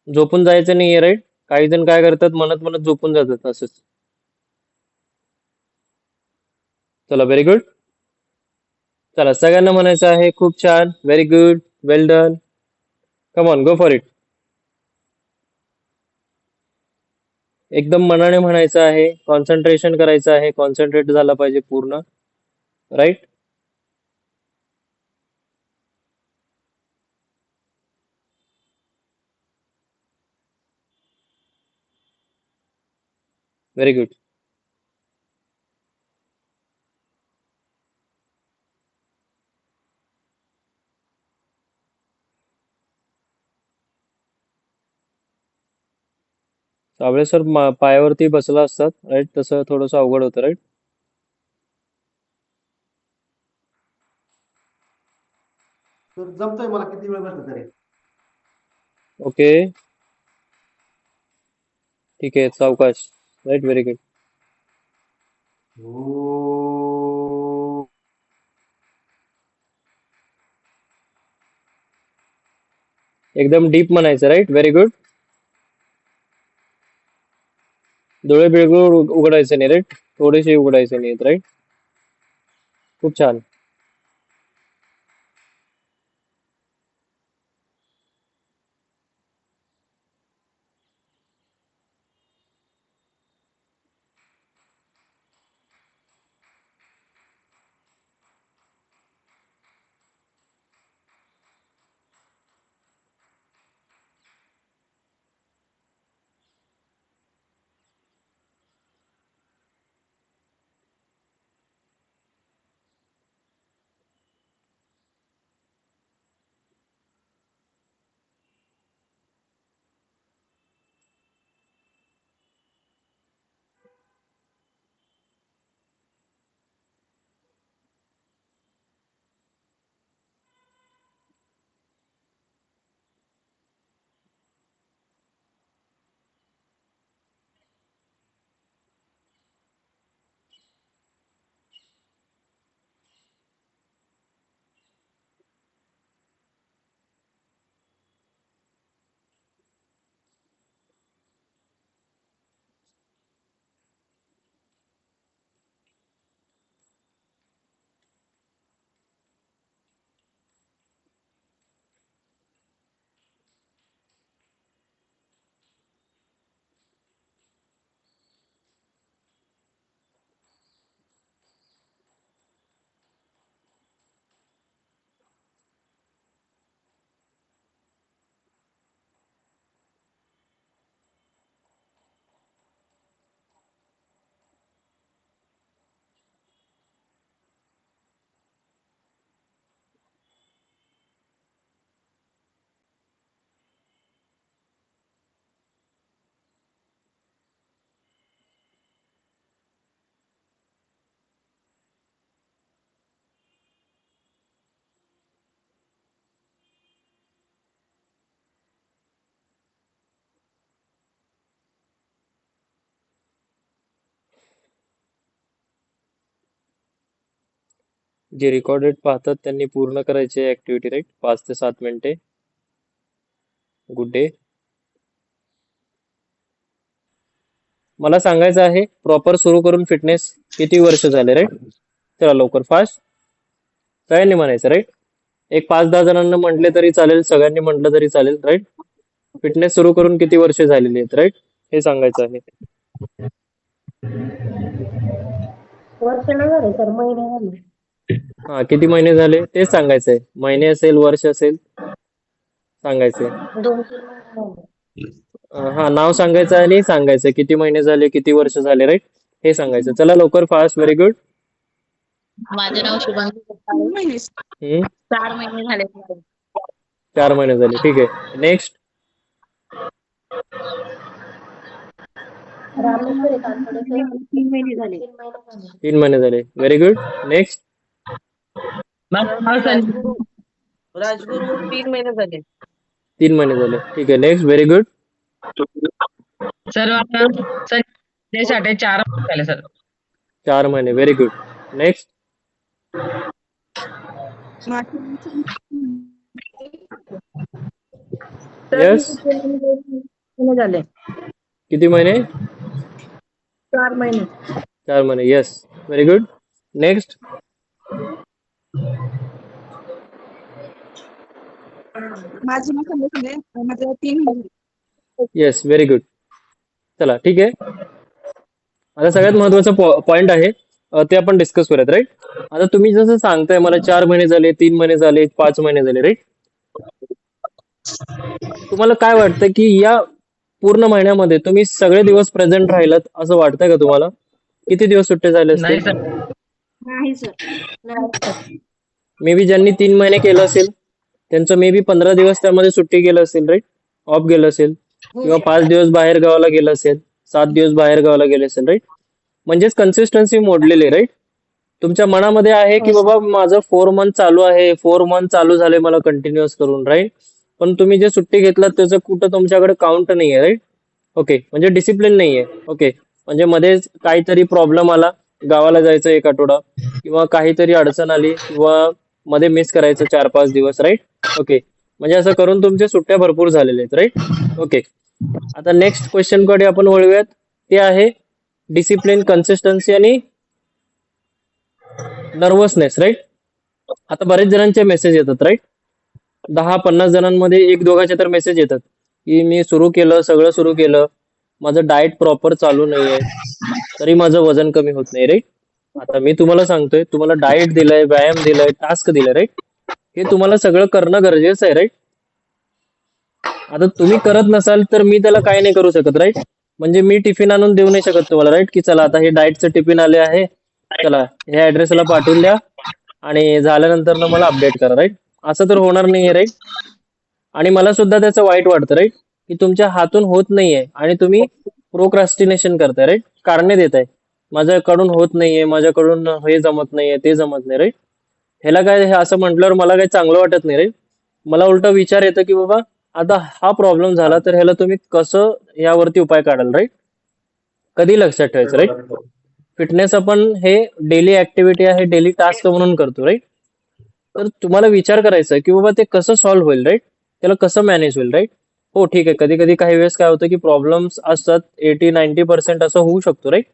झोपून जायचं नाहीये राईट. काही जण काय करतात, म्हणत म्हणत झोपून जातात असंच. चला, व्हेरी गुड. चला, सगळ्यांना म्हणायचं आहे खूप छान, very good, well done. Come on, go for it. एकदम मनाने म्हणायचं आहे, कॉन्सन्ट्रेशन करायचं आहे, कॉन्सन्ट्रेट झाला पाहिजे पूर्ण. Right, very good. Sable sir पायावरती बसला असतात राईट, तसं थोडंसं अवघड होतं राईट. तर जमतंय मला किती वेळ बसलं तरी. ओके, ठीक आहे, सावकाश. Right, very good. ओ एकदम डीप म्हणायचं राईट, व्हेरी गुड. डोळे बिळकुल उघडायचे नाही राईट, थोडेसे उघडायचे नाहीत राईट. खूप छान. जे रेकॉर्डेड पाहतात त्यांनी पूर्ण करायचे ऍक्टिव्हिटी राईट, 5 ते 7 मिनिटे. Good day. मला सांगायचं आहे प्रॉपर सुरू करून फिटनेस किती वर्ष झाले राईट. चला लवकर, फास्ट. सगळ्यांनी म्हणायचं राईट. एक 5-10 जणांना म्हटले तरी चालेल, सगळ्यांनी म्हटलं तरी चालेल राईट. फिटनेस सुरू करून किती वर्ष झालेली आहेत राईट, हे सांगायचं आहे. वर्ष नाही झाले सर, महिने झाले. हा, किती महिने झाले तेच सांगायचंय. महिने असेल, वर्ष असेल, सांगायचंय. 2-3 महिने झाले. हा, नाव सांगायचं आणि सांगायचं किती महिने झाले, किती वर्ष झाले राईट, हे सांगायचं. चला लवकर, फास्ट, व्हेरी गुड. माझं नाव शुभांगी जगताप. 4 महिने झाले मॅडम. 4 महिने झाले, ठीक आहे. नेक्स्ट. रामेश्वरी कानफडे सर, 3 महिने झाले. 3 महिने झाले. 3 महिने झाले, व्हेरी गुड. नेक्स्ट. माझं नाव संजय राजगुरू 3 महिने झाले. 3 महिने झाले. ठीक आहे. नेक्स्ट. Very good. सर आता सर त्यासाठी 4 महिने झाले सर. 4 महिने. Very good. Next. Sir yes. 3 महिने झाले. किती महिने? 4 महिने. 4 महिने. येस. Very good. नेक्स्ट. माझी ना समजले माझं 3 महिने. येस. Very good. चला ठीक आहे. आता सगळ्यात महत्वाचा पॉइंट आहे ते आपण डिस्कस करूयात. राईट. आता तुम्ही जसं सांगताय मला 4 महिने झाले, 3 महिने झाले, 5 महिने झाले. राईट. तुम्हाला काय वाटतं की या पूर्ण महिन्यामध्ये तुम्ही सगळे दिवस प्रेझेंट राहिलात असं वाटतंय का तुम्हाला? किती दिवस सुट्टे झाले नाही असते? सर. नाही सर. मे बी ज्यांनी 3 महिने केलं असेल त्यांचं मे बी 15 दिवस त्यामध्ये सुट्टी गेलं असेल. राईट. ऑफ गेलं असेल किंवा 5 दिवस बाहेर गावाला गेलं असेल, 7 दिवस बाहेर गावाला गेले असेल. राईट. म्हणजेच कन्सिस्टन्सी मोडलेली. राईट. तुमच्या मनामध्ये आहे की बाबा माझं 4 मंथ चालू आहे, 4 मंथ चालू झाले मला कंटिन्युअस करून. राईट. पण तुम्ही जे सुट्टी घेतलात त्याचं कुठं तुमच्याकडे काउंट नाहीये. राईट. ओके. म्हणजे डिसिप्लिन नाहीये. ओके. म्हणजे मध्येच काहीतरी प्रॉब्लेम आला, गावाला जायचं 1 आठवडा किंवा काहीतरी अडचण आली किंवा मध्ये मिस करायचं 4-5 दिवस. राईट. ओके. म्हणजे असं करून तुमच्या सुट्ट्या भरपूर झालेल्या आहेत. राईट. ओके. आता नेक्स्ट क्वेश्चन कडे आपण वळूयात. ते आहे डिसिप्लिन, कन्सिस्टन्सी आणि नर्वसनेस. राईट. आता बरेच जणांचे मेसेज येतात. राईट. 10-50 जणांमध्ये 1-2 तर मेसेज येतात की मी सुरू केलं, सगळं सुरू केलं, माझं डाएट प्रॉपर चालू नाहीये, तरी माझं वजन कमी होत नाही. राईट. आता मी तुम्हाला सांगतोय, तुम्हाला डाएट दिलंय, व्यायाम दिलाय, टास्क दिलाय. राईट. हे तुम्हाला सगळं करणं गरजेचं आहे. राईट. आता तुम्ही करत नसाल तर मी त्याला काय नाही करू शकत. राईट. म्हणजे मी टिफिन आणून देऊ नाही शकत तुम्हाला. राईट. की चला आता हे डाएटचं टिफिन आले आहे, चला ह्या ऍड्रेसला पाठवून द्या आणि झाल्यानंतर ना मला अपडेट करा. राईट. असं तर होणार नाहीये. राईट. आणि मला सुद्धा त्याचं वाईट वाटतं. राईट. की तुमच्या हातून होत नाहीये आणि तुम्ही प्रोक्रॅस्टिनेशन करताय. राईट. कारणे देताय, माझ्याकडून होत नाहीये, माझ्याकडून हे जमत नाहीये, ते जमत नाही. राईट. ह्याला काय हे असं म्हटल्यावर मला काही चांगलं वाटत नाही. राईट. मला उलटा विचार येतो की बाबा आता हा प्रॉब्लेम झाला तर ह्याला तुम्ही कसं यावरती उपाय काढाल. राईट. कधी लक्षात ठेवायचं. राईट. फिटनेस आपण हे डेली ऍक्टिव्हिटी आहे, डेली टास्क म्हणून करतो. राईट. तर तुम्हाला विचार करायचा की बाबा ते कसं सॉल्व्ह होईल. राईट. त्याला कसं मॅनेज होईल. राईट. हो ठीक आहे. कधी कधी काही वेळेस काय होतं की प्रॉब्लेम्स असतात, 80-90% असं होऊ शकतो. राईट.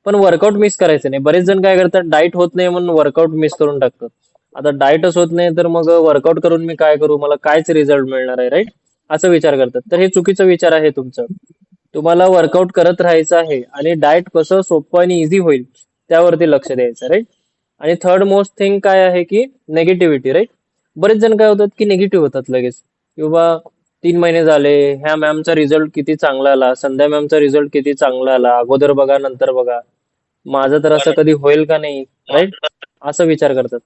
पण वर्कआउट मिस करायचं नाही. बरेच जण काय करतात, डाएट होत नाही म्हणून वर्कआउट मिस करून टाकतात. आता डाएटच होत नाही तर मग वर्कआउट करून मी काय करू, मला कायच रिझल्ट मिळणार आहे. राईट. असं विचार करतात. तर हे चुकीचा विचार आहे तुमचं. तुम्हाला वर्कआउट करत राहायचं आहे आणि डाएट कसं सोपं आणि इझी होईल त्यावरती लक्ष द्यायचं. राईट. आणि थर्ड मोस्ट थिंग काय आहे की नेगेटिव्हिटी. राईट. बरेच जण काय होतात की निगेटिव्ह होतात लगेच की बाबा 3 महिने झाले, ह्या मॅमचा रिझल्ट किती चांगला आला, संध्या मॅमचा रिझल्ट किती चांगला आला, अगोदर बघा नंतर बघा, माझं तर असं कधी होईल का नाही. राईट. असं विचार करतात.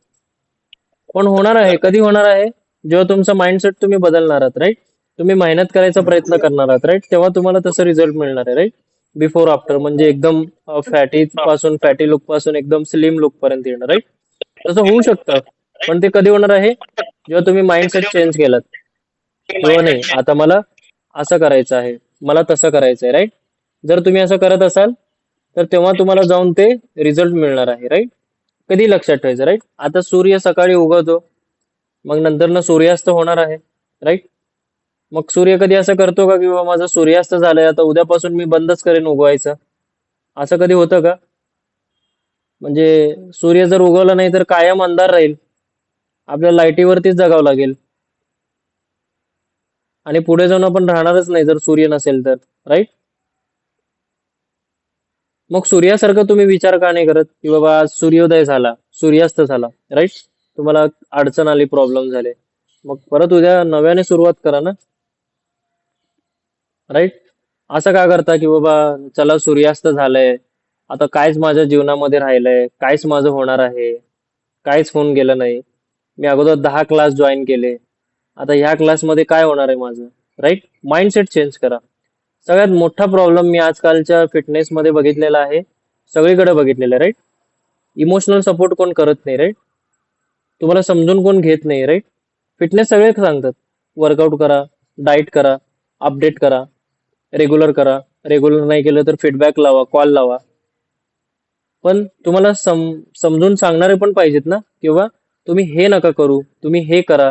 पण होणार आहे. कधी होणार आहे? जेव्हा तुमचा माइंडसेट तुम्ही बदलणार आहात. राईट. तुम्ही मेहनत करायचा प्रयत्न करणार आहात. राईट. तेव्हा तुम्हाला तसं रिझल्ट मिळणार आहे. राईट. बिफोर आफ्टर म्हणजे एकदम फॅटी लुक पासून एकदम स्लिम लुक पर्यंत येणार. राईट. तसं होऊ शकतं. पण ते कधी होणार आहे? जेव्हा तुम्ही माइंडसेट चेंज केलात. किंवा नाही आता मला असं करायचं आहे, मला तसं करायचं आहे. राईट. जर तुम्ही असं करत असाल तर तेव्हा तुम्हाला जाऊन ते रिझल्ट मिळणार आहे. राईट. कधी लक्षात ठेवायचं. राईट. आता सूर्य सकाळी उगवतो, मग नंतर ना सूर्यास्त होणार आहे. राईट. मग सूर्य कधी असं करतो का की बाबा माझा सूर्यास्त झालाय आता उद्यापासून मी बंदच करेन उगवायचं? असं कधी होतं का? म्हणजे सूर्य जर उगवला नाही तर कायम अंधार राहील, आपल्या लाईटीवरतीच जगावं लागेल आणि पुढे जाऊन आपण राहणारच नाही जर सूर्य नसेल तर. राईट. मग सूर्यासारखं तुम्ही विचार का नाही करत की बाबा आज सूर्योदय झाला, सूर्यास्त झाला. राईट. तुम्हाला अडचण आली, प्रॉब्लेम झाले, मग परत उद्या नव्याने सुरुवात करा ना. राईट. असं का करता की बाबा चला सूर्यास्त झालंय, आता कायच माझ्या जीवनामध्ये राहिलंय, कायच माझं होणार आहे, काहीच होऊन गेलं नाही, मी अगोदर 10 क्लास जॉईन केले, आता ह्या क्लासमध्ये काय होणार आहे माझं. राईट. माइंडसेट चेंज करा. सगळ्यात मोठा प्रॉब्लेम मी आजकालच्या फिटनेस मध्ये बघितलेला आहे, सगळीकडे बघितलेला आहे. राईट. इमोशनल सपोर्ट कोण करत नाही. राईट. तुम्हाला समजून कोण घेत नाही. राईट. फिटनेस सगळे सांगतात, वर्कआउट करा, डाएट करा, अपडेट करा, रेग्युलर करा, रेग्युलर नाही केलं तर फीडबॅक लावा, कॉल लावा. पण तुम्हाला समजून सांगणारे पण पाहिजेत ना, किंवा तुम्ही हे नका करू, तुम्ही हे करा.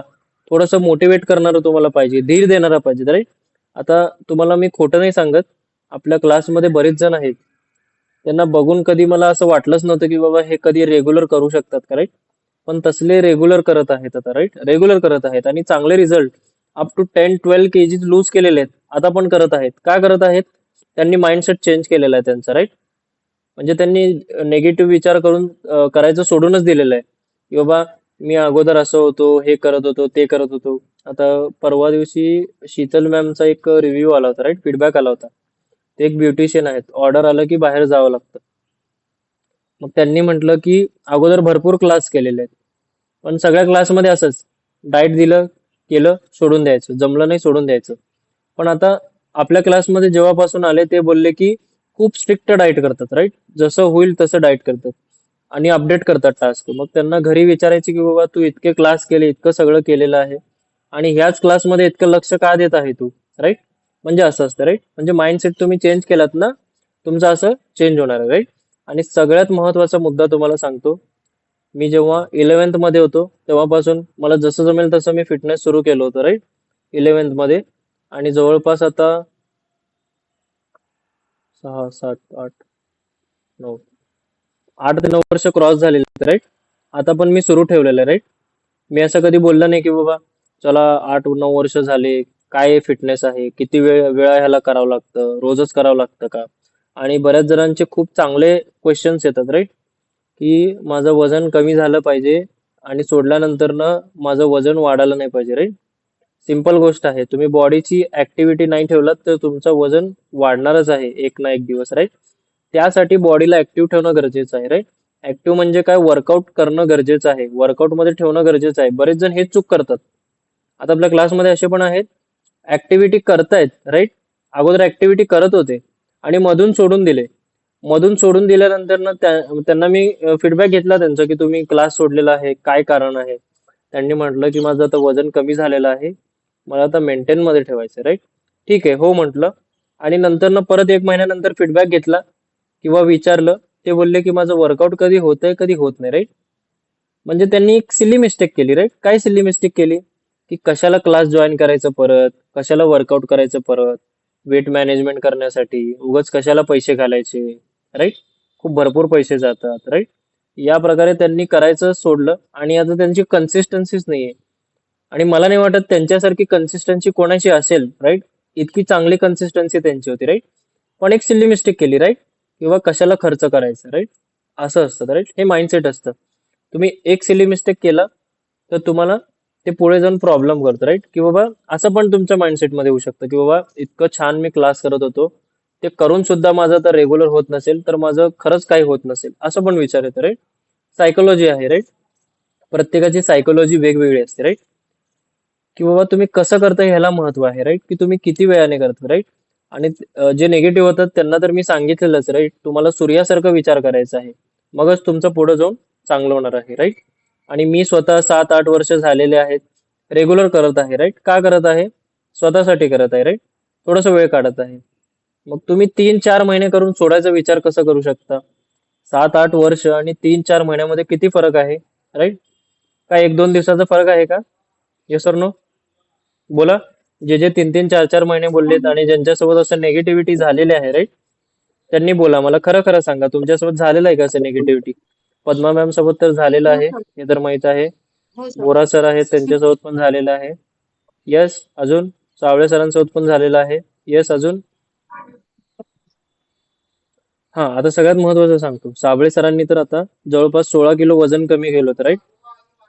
थोडंसं मोटिवेट करणारं तुम्हाला पाहिजे, धीर देणारा पाहिजे, राईट. आता तुम्हाला मी खोटं नाही सांगत, आपल्या क्लासमध्ये बरेच जण आहेत, त्यांना बघून कधी मला असं वाटलंच नव्हतं की बाबा हे कधी रेग्युलर करू शकतात का, राईट. पण तसले रेग्युलर करत आहेत आता, राईट, रेग्युलर करत आहेत आणि चांगले result up to 10-12 kgs lose केलेले आहेत, आता पण करत आहेत. का करत आहेत? त्यांनी माइंडसेट चेंज केलेला आहे त्यांचा, राईट. म्हणजे त्यांनी नेगेटिव्ह विचार करून करायचं सोडूनच दिलेलं आहे, की बाबा मी अगोदर असं होतो, हे करत होतो, ते करत होतो. आता परवा दिवशी शीतल मॅमचा एक रिव्ह्यू आला होता, राईट, फीडबॅक आला होता. ते एक ब्युटिशियन आहेत, ऑर्डर आलं की बाहेर जावं लागतं. मग त्यांनी म्हटलं की अगोदर भरपूर क्लास केलेले आहेत, पण सगळ्या क्लासमध्ये असंच डाएट दिलं, केलं, सोडून द्यायचं, जमलं नाही सोडून द्यायचं. पण आता आपल्या क्लासमध्ये जेव्हापासून आले ते बोलले की खूप स्ट्रिक्ट डाएट करतात, राईट, जसं होईल तसं डाएट करतात आणि अपडेट करतात टास्क. मग त्यांना घरी विचारायचे की बाबा तू इतके क्लास केले, इतकं सगळं केलेलं आहे आणि ह्याच क्लासमध्ये इतकं लक्ष का देत आहे तू, राईट. म्हणजे असं असतं, राईट. म्हणजे माइंडसेट तुम्ही चेंज केलात ना, तुमचं असं चेंज होणार आहे, राईट. आणि सगळ्यात महत्वाचा मुद्दा तुम्हाला सांगतो, मी जेव्हा 11th मध्ये होतो तेव्हापासून मला जसं जमेल तसं मी फिटनेस सुरू केलं होतं, राईट, 11th मध्ये. आणि जवळपास आता 6, 7, 8, 9, 8 ते 9 वर्ष क्रॉस झालेले आहेत, राईट. आता पण मी सुरू ठेवलेलं आहे, राईट. मी असं कधी बोललं नाही की बाबा चला 8-9 वर्ष झाले, काय फिटनेस आहे, किती वेळा ह्याला करावं लागतं, रोजच करावं लागतं का. आणि बऱ्याच जणांचे खूप चांगले क्वेश्चन्स येतात, राईट, की माझं वजन कमी झालं पाहिजे आणि सोडल्यानंतर ना माझं वजन वाढायला नाही पाहिजे, राईट. सिंपल गोष्ट आहे, तुम्ही बॉडीची ऍक्टिव्हिटी नाही ठेवलात तर तुमचं वजन वाढणारच आहे एक ना एक दिवस, राईट. त्यासाठी बॉडीला ऍक्टिव्ह ठेवणं गरजेचं आहे, राईट. ऍक्टिव्ह म्हणजे काय, वर्कआउट करणं गरजेचं आहे, वर्कआउट मध्ये ठेवणं गरजेचं आहे. बरेच जण हेच चूक करतात. आता आपल्या क्लासमध्ये असे पण आहेत, ऍक्टिव्हिटी करतायत, राईट, अगोदर ऍक्टिव्हिटी करत होते आणि मधून सोडून दिले. मधून सोडून दिल्यानंतर ना त्यांना मी फीडबॅक घेतला त्यांचा की तुम्ही क्लास सोडलेला आहे, काय कारण आहे. त्यांनी म्हटलं की माझं आता वजन कमी झालेलं आहे, मला आता मेंटेन मध्ये ठेवायचं, राईट. ठीक आहे, हो म्हटलं. आणि नंतर ना परत 1 महिन्यानंतर फीडबॅक घेतला किंवा विचारलं, ते बोलले की माझं वर्कआउट कधी होतंय कधी होत नाही, राईट. म्हणजे त्यांनी एक सिली मिस्टेक केली, राईट. काय सिली मिस्टेक केली, की कशाला क्लास जॉईन करायचं परत, कशाला वर्कआउट करायचं परत, वेट मॅनेजमेंट करण्यासाठी उगाच कशाला पैसे घालायचे, राईट. खूप भरपूर पैसे जातात, राईट. या प्रकारे त्यांनी करायचं सोडलं आणि आता त्यांची कन्सिस्टन्सीच नाहीये. आणि मला नाही वाटत त्यांच्यासारखी कन्सिस्टन्सी कोणाची असेल, राईट. इतकी चांगली कन्सिस्टन्सी त्यांची होती, राईट. पण एक सिल्ली मिस्टेक केली, राईट, किंवा कशाला खर्च करायचा, राईट. असं असतं, राईट. हे माइंडसेट असतं. तुम्ही एक सिली मिस्टेक केला तर तुम्हाला ते पुढे जाऊन प्रॉब्लेम करतं, राईट. की बाबा असं पण तुमच्या माइंडसेटमध्ये होऊ शकतं की बाबा इतकं छान मी क्लास करत होतो, ते करून सुद्धा माझं तर रेग्युलर होत नसेल तर माझं खरंच काही होत नसेल, असं पण विचार येतो, राईट. सायकोलॉजी आहे, राईट. प्रत्येकाची सायकोलॉजी वेगवेगळी असते, राईट. की बाबा तुम्ही कसं करताय ह्याला महत्व आहे, राईट, की तुम्ही किती वेळाने करता, राईट. आणि जे निगेटिव्ह होतात त्यांना तर मी सांगितलेलंच, राईट, तुम्हाला सूर्यासारखं विचार करायचा आहे, मगच तुमचं पुढे जाऊन चांगलं होणार आहे, राईट. आणि मी स्वतः 7-8 वर्ष झालेले आहेत, रेग्युलर करत आहे, राईट. का करत आहे, स्वतःसाठी करत आहे, राईट. थोडासा वेळ काढत आहे. मग तुम्ही 3-4 महिने करून सोडायचा विचार कसा करू शकता. 7-8 वर्ष आणि 3-4 महिन्यामध्ये किती फरक आहे, राईट. काय 1-2 दिवसाचा फरक आहे का, येस और नो, बोला. जे जे 3-3, 4-4 महिने बोललेत आणि ज्यांच्यासोबत असं निगेटिव्हिटी झालेली आहे, राईट, त्यांनी बोला, मला खरं खरं सांगा तुमच्यासोबत झालेलं आहे का असं निगेटिव्हिटी. पद्मा मॅम सोबत तर झालेलं हो आहे, सर. हे तर माहित आहे. हो सर. बोरा सर आहेत त्यांच्यासोबत पण झालेलं आहे, यस. अजून सावळे सरांसोबत पण झालेलं आहे, यस. अजून हा, आता सगळ्यात महत्वाचं सांगतो, साबळे सरांनी तर आता जवळपास 16 किलो वजन कमी केलं होतं, राईट.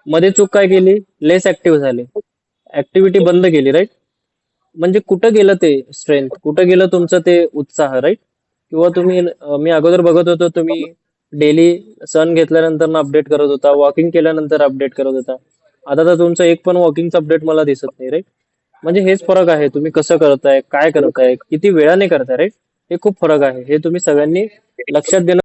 मध्ये चूक काय केली, लेस ऍक्टिव्ह झाले, ऍक्टिव्हिटी बंद केली, राईट. म्हणजे कुठं गेलं ते स्ट्रेंथ, कुठं गेलं तुमचं ते उत्साह, राईट. किंवा तुम्ही मी अगोदर बघत होतो तुम्ही डेली सण घेतल्यानंतर अपडेट करत होता, वॉकिंग केल्यानंतर अपडेट करत होता. आता तर तुमचं एक पण वॉकिंगचं अपडेट मला दिसत नाही, राईट. म्हणजे हेच फरक आहे, तुम्ही कसं करताय, काय करताय, किती वेळाने करताय, राईट. हे खूप फरक आहे, हे तुम्ही सगळ्यांनी लक्षात देणं